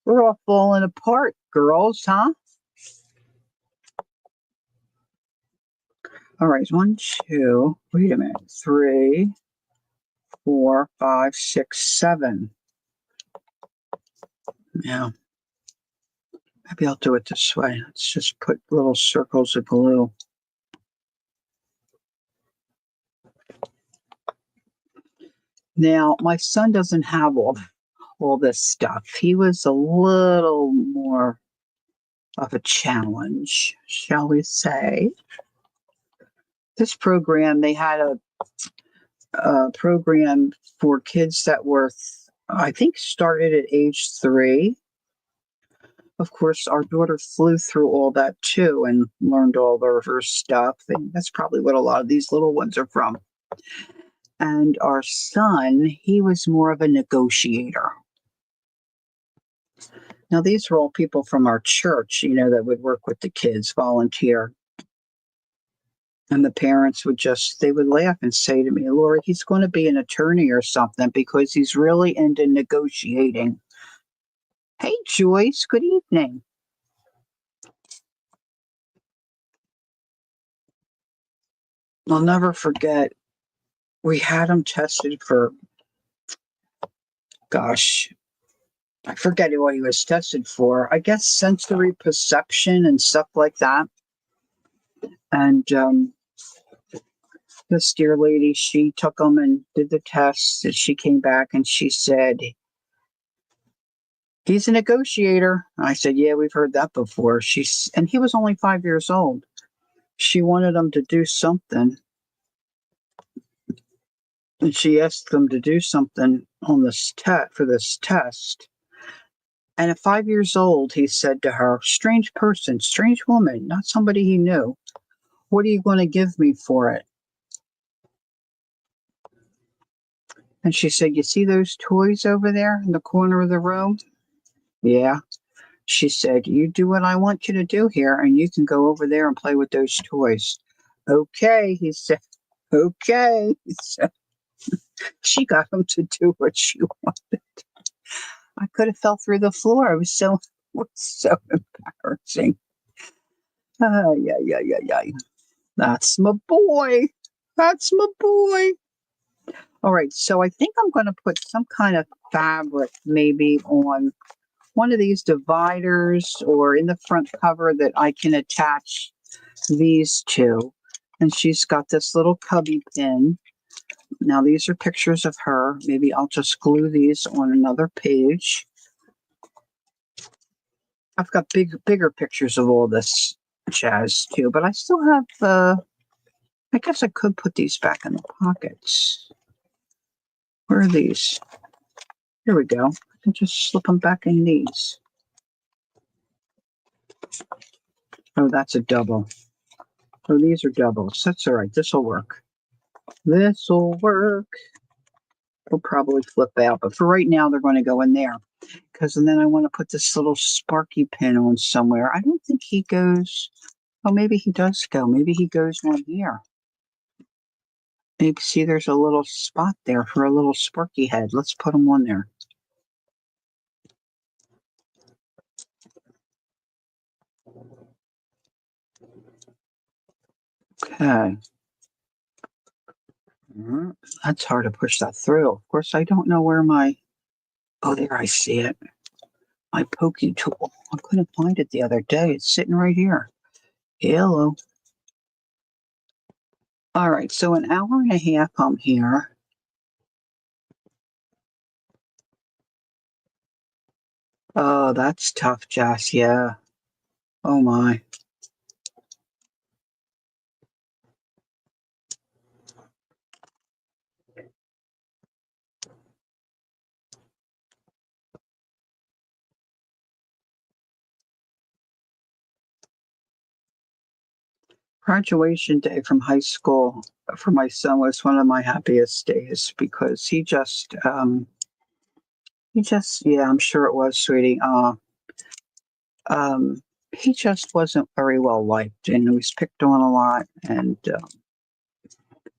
[SPEAKER 1] We're all falling apart, girls, huh? All right, one, two, wait a minute, 3, 4, 5, 6, 7. Yeah, maybe I'll do it this way. Let's just put little circles of glue. Now, my son doesn't have all this stuff. He was a little more of a challenge, shall we say. This program, they had a program for kids that were, I think, started at age 3. Of course, our daughter flew through all that too and learned all of her stuff. And that's probably what a lot of these little ones are from. And our son, he was more of a negotiator. Now, these were all people from our church, that would work with the kids, volunteer. And the parents they would laugh and say to me, Lori, he's going to be an attorney or something because he's really into negotiating. Hey, Joyce, good evening. I'll never forget, we had him tested for, gosh, I forget what he was tested for. I guess sensory perception and stuff like that. And this dear lady, she took him and did the tests. And she came back and she said, he's a negotiator. I said, yeah, we've heard that before. And he was only 5 years old. She wanted him to do something. And she asked him to do something on this for this test. And at 5 years old, he said to her, strange person, strange woman, not somebody he knew. What are you going to give me for it? And she said, you see those toys over there in the corner of the room? Yeah. She said, you do what I want you to do here, and you can go over there and play with those toys. Okay, he said. Okay. So she got him to do what she wanted. I could have fell through the floor. It was so embarrassing. Yeah. That's my boy. That's my boy. All right, so I think I'm going to put some kind of fabric maybe on one of these dividers or in the front cover that I can attach these to. And she's got this little cubby pin. Now these are pictures of her. Maybe I'll just glue these on another page. I've got bigger pictures of all this jazz too, but I still have I guess I could put these back in the pockets. Where are these? Here we go. I can just slip them back in these. Oh, that's a double. Oh, these are doubles. That's all right. This will work. This'll work. It'll probably flip out, but for right now, they're going to go in there. Because then I want to put this little sparky pin on somewhere. I don't think he goes. Oh, maybe he does go. Maybe he goes on here. Maybe see there's a little spot there for a little sparky head. Let's put him on there. Okay. That's hard to push that through. Of course, I don't know where my... Oh, there, I see it. My pokey tool. I couldn't find it the other day. It's sitting right here. Hello. All right, so an hour and a half I'm here. Oh, that's tough, Jess. Yeah. Oh, my. Graduation day from high school for my son was one of my happiest days because yeah, I'm sure it was, sweetie. He just wasn't very well liked and he was picked on a lot. And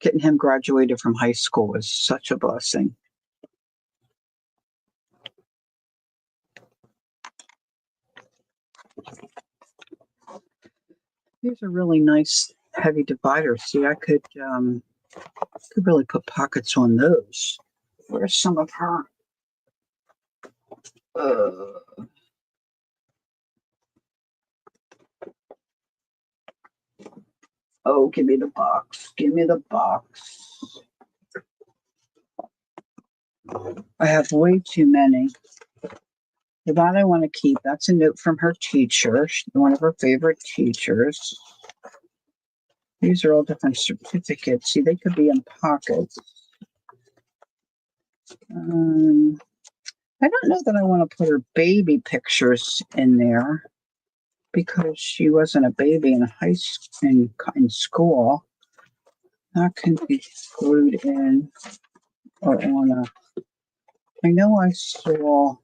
[SPEAKER 1] getting him graduated from high school was such a blessing. These are really nice, heavy dividers. See, I could really put pockets on those. Where's some of her? Oh, give me the box. Give me the box. I have way too many. That I want to keep. That's a note from her teacher, one of her favorite teachers. These are all different certificates. See, they could be in pockets. I don't know that I want to put her baby pictures in there because she wasn't a baby in in school. That can be glued in or on a. I know I saw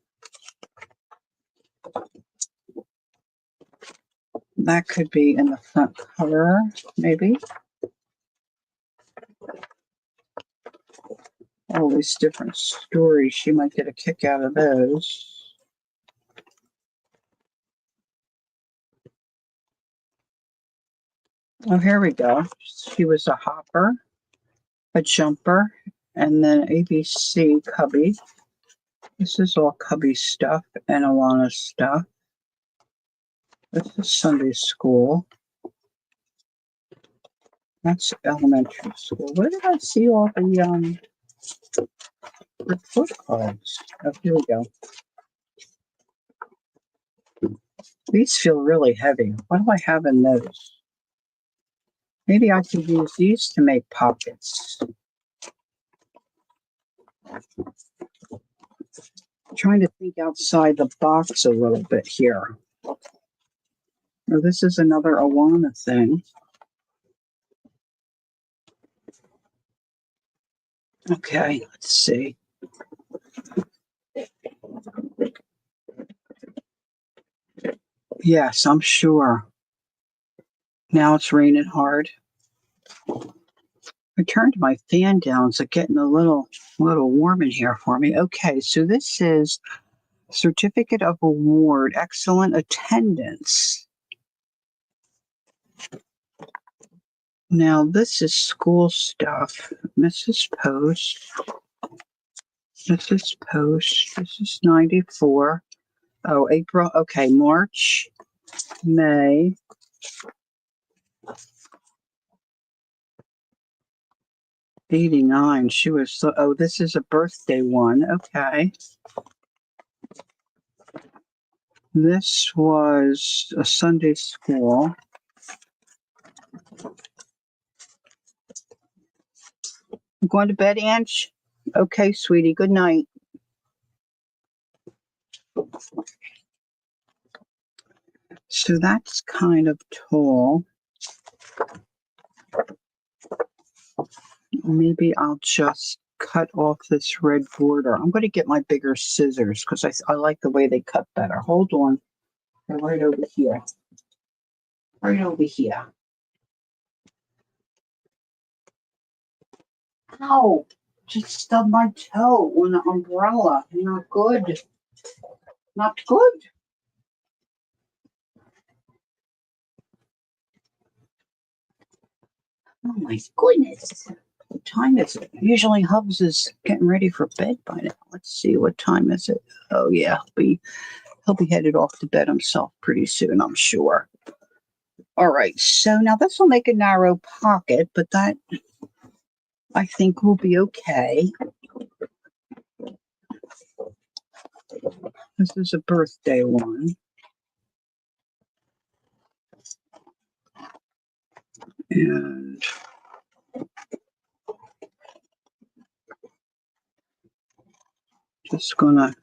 [SPEAKER 1] that could be in the front cover, maybe. All these different stories. She might get a kick out of those. Oh, here we go. She was a hopper, a jumper, and then ABC cubby. This is all Cubby stuff and Alana stuff. This is Sunday school. That's elementary school. Where did I see all the report cards? Oh, here we go. These feel really heavy. What do I have in those? Maybe I could use these to make pockets. I'm trying to think outside the box a little bit here. Oh, this is another Awana thing. Okay, let's see. Yes, I'm sure. Now it's raining hard. I turned my fan down, so getting a little warm in here for me. Okay, so this is Certificate of Award, Excellent Attendance. Now this is school stuff. Mrs. Post. Mrs. Post. This is 94. Oh, April. Okay, March, May. 89. She was so, oh, this is a birthday one. Okay. This was a Sunday school. I'm going to bed, Ange? Okay, sweetie. Good night. So that's kind of tall. Maybe I'll just cut off this red border. I'm going to get my bigger scissors because I like the way they cut better. Hold on. They're right over here. Right over here. Ow! Just stubbed my toe on the umbrella. Not good. Not good. Oh my goodness. What time is it? Usually Hubs is getting ready for bed by now. Let's see, what time is it? Oh yeah, he'll be headed off to bed himself pretty soon, I'm sure. All right, so now this will make a narrow pocket, but that I think will be okay. This is a birthday one. And just gonna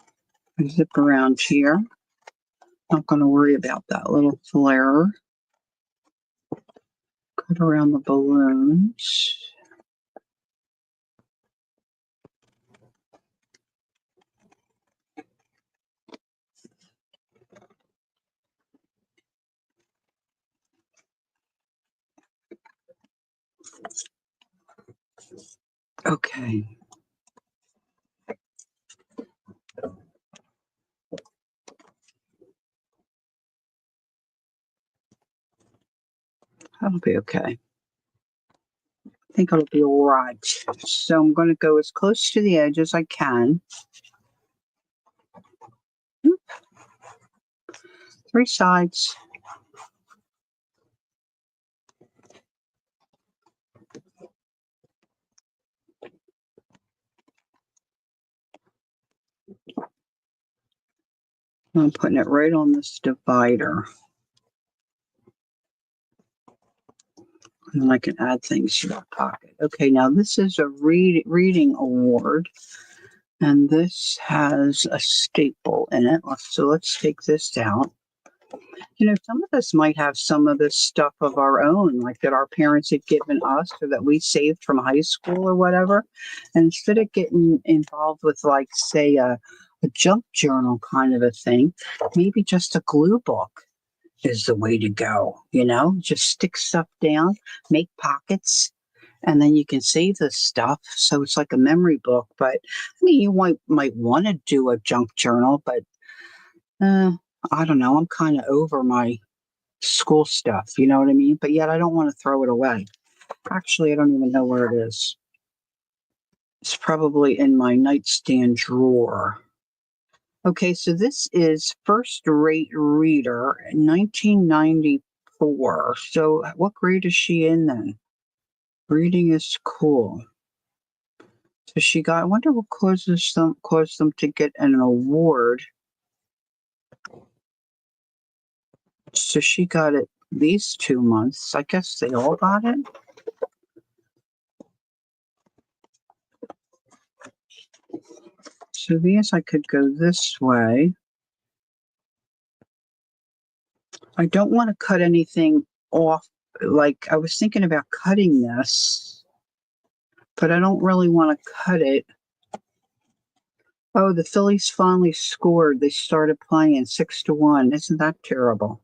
[SPEAKER 1] zip around here. Not gonna worry about that little flare. Cut around the balloons. Okay. That'll be okay. I think it'll be all right. So I'm going to go as close to the edge as I can. 3 sides. I'm putting it right on this divider. And then I can add things to that pocket. Okay, now this is a reading award. And this has a staple in it. So let's take this out. You know, some of us might have some of this stuff of our own, like that our parents had given us or that we saved from high school or whatever. And instead of getting involved with, like, say, a junk journal kind of a thing, maybe just a glue book is the way to go. You know, just stick stuff down, make pockets, and then you can save this stuff. So it's like a memory book. But I mean, you might want to do a junk journal, but I don't know. I'm kind of over my school stuff. You know what I mean? But yet I don't want to throw it away. Actually, I don't even know where it is. It's probably in my nightstand drawer. Okay, so this is First Rate Reader, 1994. So what grade is she in then? Reading is cool. So she got, I wonder what caused them to get an award. So she got it these 2 months. I guess they all got it. So these I could go this way. I don't want to cut anything off. Like I was thinking about cutting this, but I don't really want to cut it. Oh, the Phillies finally scored. They started playing 6-1. Isn't that terrible?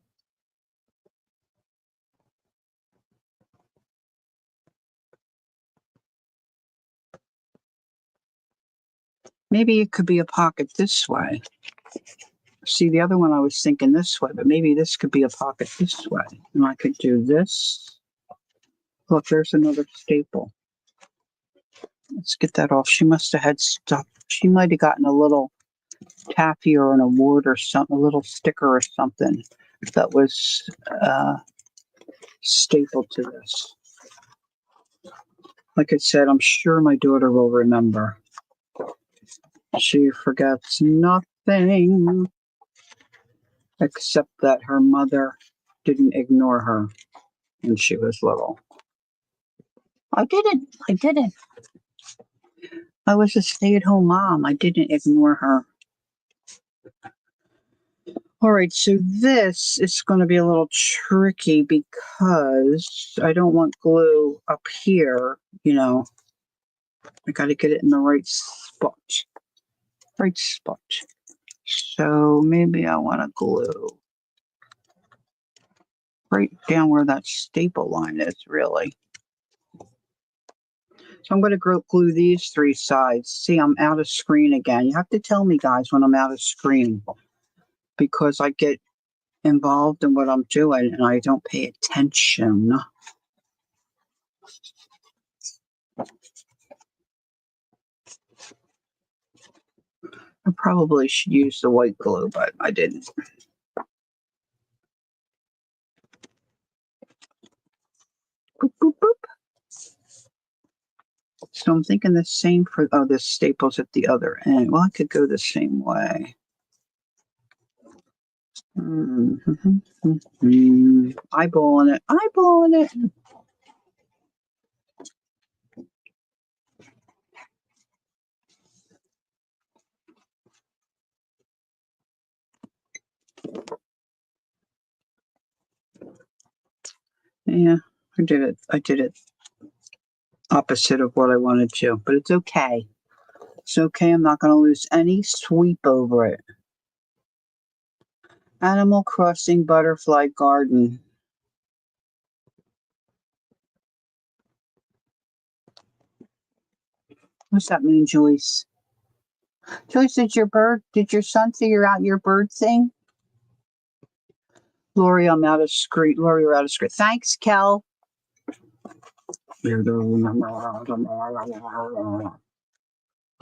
[SPEAKER 1] Maybe it could be a pocket this way. See, the other one I was thinking this way, but maybe this could be a pocket this way. And I could do this. Look, there's another staple. Let's get that off. She must have had stuff. She might have gotten a little taffy or an award or something, a little sticker or something that was stapled to this. Like I said, I'm sure my daughter will remember. She forgets nothing except that her mother didn't ignore her when she was little. I didn't. I was a stay-at-home mom. I didn't ignore her. All right, so this is going to be a little tricky because I don't want glue up here, I got to get it in the right spot. Right spot. So maybe I want to glue right down where that staple line is, really. So I'm going to glue these 3 sides. See, I'm out of screen again. You have to tell me, guys, when I'm out of screen because I get involved in what I'm doing and I don't pay attention. I probably should use the white glue, but I didn't. Boop, boop, boop. So I'm thinking the same for, this staples at the other end. Well, I could go the same way. Eyeballing it. Yeah, I did it opposite of what I wanted to, but it's okay. It's okay. I'm not going to lose any sweep over it. Animal Crossing Butterfly Garden. What's that mean, Joyce? Joyce, did your son figure out your bird thing? Lori, I'm out of screen. Lori, you're out of screen. Thanks, Kel.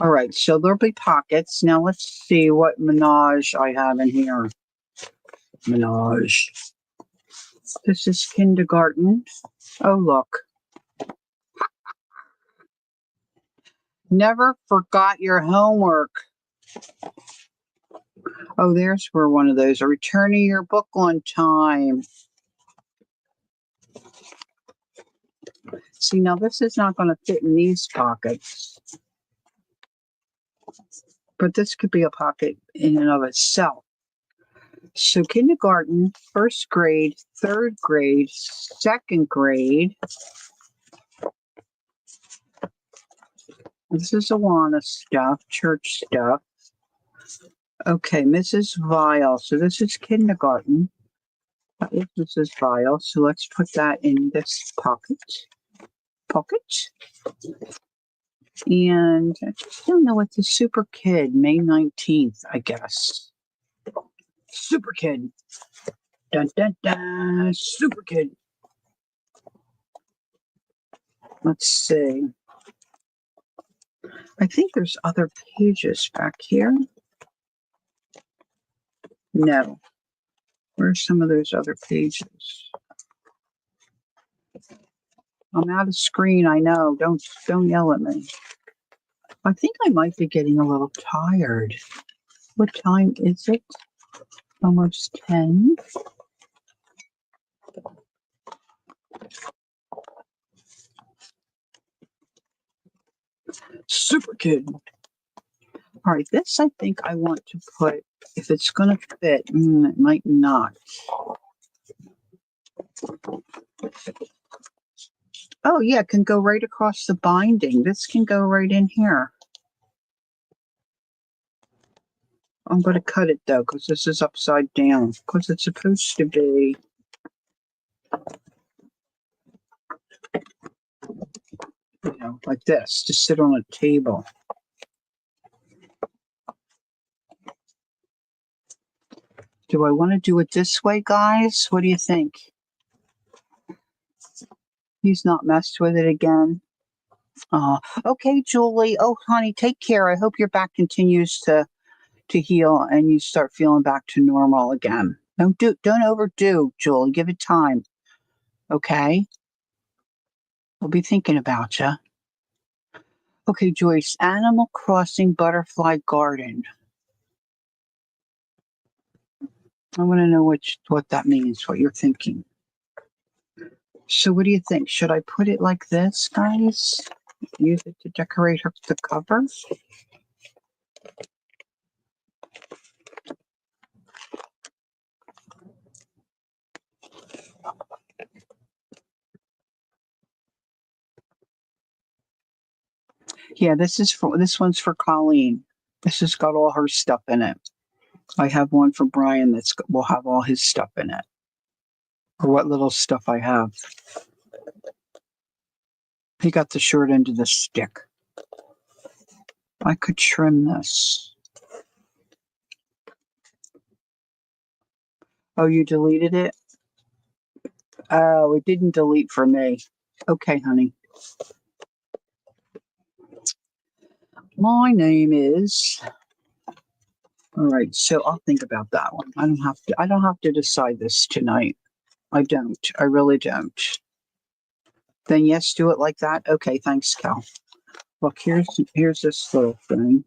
[SPEAKER 1] All right, so there'll be pockets. Now let's see what menage I have in here. Menage. This is kindergarten. Oh, look. Never forgot your homework. Oh, there's where one of those. Returning your book on time. See, now this is not going to fit in these pockets. But this could be a pocket in and of itself. So kindergarten, 1st grade, 3rd grade, 2nd grade. This is Awana stuff, church stuff. Okay, Mrs. Vile. So this is kindergarten. That is Mrs. Vile. So let's put that in this pocket. And I just don't know what the Super Kid, May 19th, I guess. Super Kid. Dun, dun, dun. Super Kid. Let's see. I think there's other pages back here. No. Where's some of those other pages? I'm out of screen, I know. Don't yell at me. I think I might be getting a little tired. What time is it? Almost 10. Super kid. All right, this I think I want to put, if it's going to fit, it might not. Oh, yeah, it can go right across the binding. This can go right in here. I'm going to cut it, though, because this is upside down, because it's supposed to be. You know, like this, to sit on a table. Do I want to do it this way, guys? What do you think? He's not messed with it again. Okay, Julie. Oh, honey, take care. I hope your back continues to heal and you start feeling back to normal again. Don't overdo, Julie. Give it time. Okay? We'll be thinking about you. Okay, Joyce. Animal Crossing Butterfly Garden. I want to know what that means, what you're thinking. So what do you think? Should I put it like this, guys? Use it to decorate the cover? Yeah, this one's for Colleen. This has got all her stuff in it. I have one for Brian will have all his stuff in it. Or what little stuff I have. He got the short end of the stick. I could trim this. Oh, you deleted it? Oh, it didn't delete for me. Okay, honey. My name is. All right, so I'll think about that one. I don't have to decide this tonight. I don't. I really don't. Then yes, do it like that. Okay, thanks, Cal. Look, here's this little thing.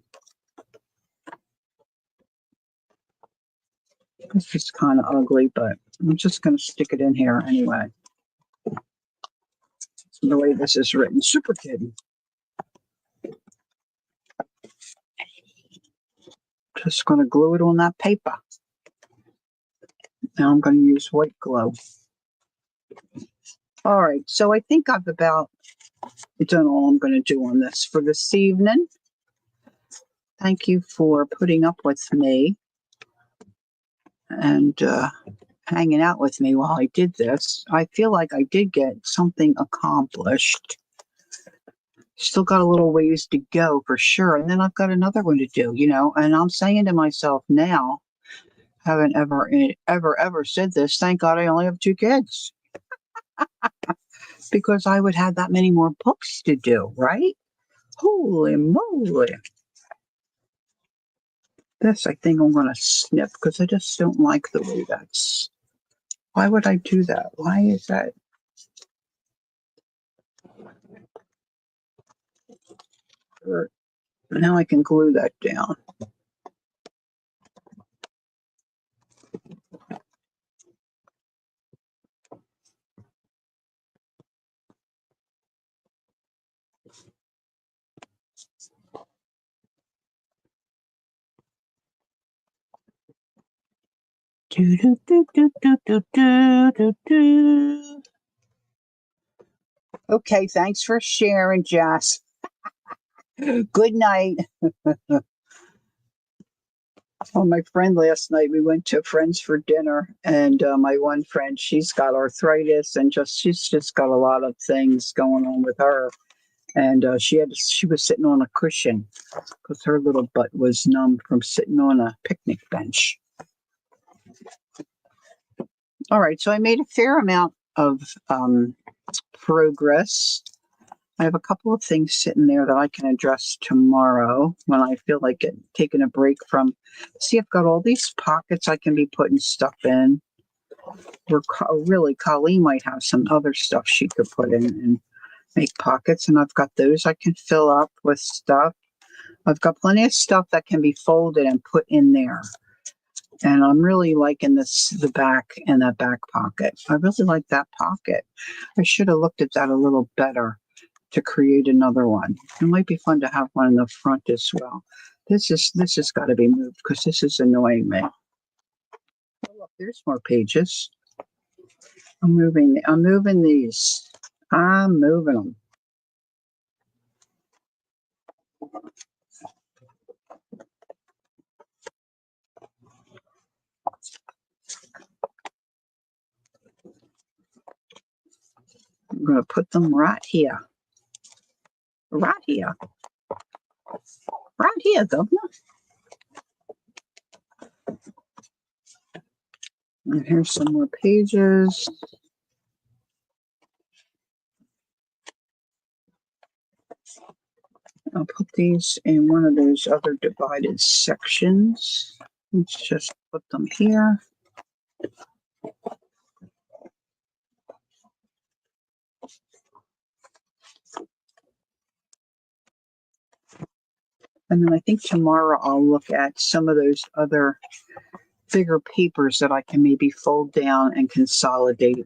[SPEAKER 1] It's just kind of ugly, but I'm just going to stick it in here anyway. The way this is written, Super Kid. Just going to glue it on that paper. Now I'm going to use white glue. All right, so I think I've about done all I'm going to do on this for this evening. Thank you for putting up with me and hanging out with me while I did this. I feel like I did get something accomplished. Still got a little ways to go for sure. And then I've got another one to do, and I'm saying to myself now, haven't ever said this. Thank God I only have 2 kids. Because I would have that many more books to do, right? Holy moly. This, I think I'm going to snip because I just don't like the way that's. Why would I do that? Why is that? Now I can glue that down. Do, do, do, do, do, do, do, do, do. Okay, thanks for sharing, Jess. Good night. Well, my friend last night, we went to friends for dinner, and my one friend, she's got arthritis, and she's just got a lot of things going on with her. And she was sitting on a cushion because her little butt was numb from sitting on a picnic bench. All right, so I made a fair amount of progress. I have a couple of things sitting there that I can address tomorrow when I feel like taking a break from. See, I've got all these pockets I can be putting stuff in. Where really, Colleen might have some other stuff she could put in and make pockets, and I've got those I can fill up with stuff. I've got plenty of stuff that can be folded and put in there. And I'm really liking the back and that back pocket. I really like that pocket. I should have looked at that a little better to create another one. It might be fun to have one in the front as well. This has got to be moved because this is annoying me. Oh, look, there's more pages. I'm moving these. I'm moving them. I'm going to put them right here. Right here. Right here, Governor. And here's some more pages. I'll put these in one of those other divided sections. Let's just put them here. And then I think tomorrow I'll look at some of those other bigger papers that I can maybe fold down and consolidate.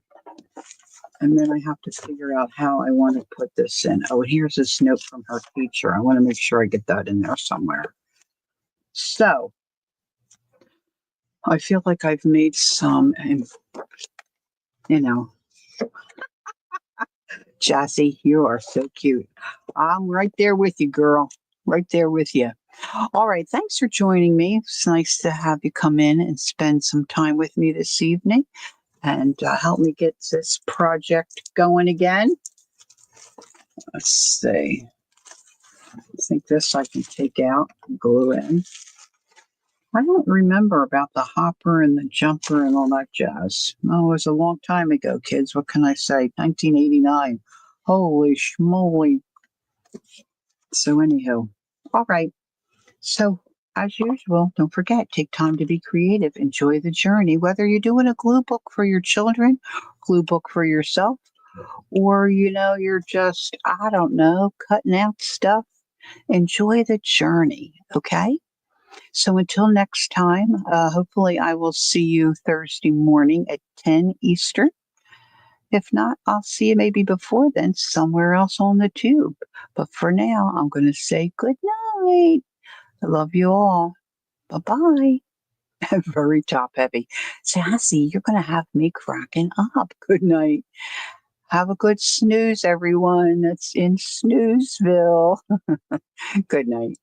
[SPEAKER 1] And then I have to figure out how I want to put this in. Oh, here's this note from her teacher. I want to make sure I get that in there somewhere. So I feel like I've made some, and Jassy, you are so cute. I'm right there with you, girl. Right there with you. All right. Thanks for joining me. It's nice to have you come in and spend some time with me this evening and help me get this project going again. Let's see. I think this I can take out and glue in. I don't remember about the hopper and the jumper and all that jazz. Oh, it was a long time ago, kids. What can I say? 1989. Holy schmoly. So anywho, all right. So as usual, don't forget, take time to be creative. Enjoy the journey, whether you're doing a glue book for your children, glue book for yourself, or, you're just, I don't know, cutting out stuff. Enjoy the journey, okay? So until next time, hopefully I will see you Thursday morning at 10 Eastern. If not, I'll see you maybe before then somewhere else on the tube. But for now, I'm going to say good night. I love you all. Bye-bye. Very top heavy. Sassy, you're going to have me cracking up. Good night. Have a good snooze, everyone. That's in Snoozeville. Good night.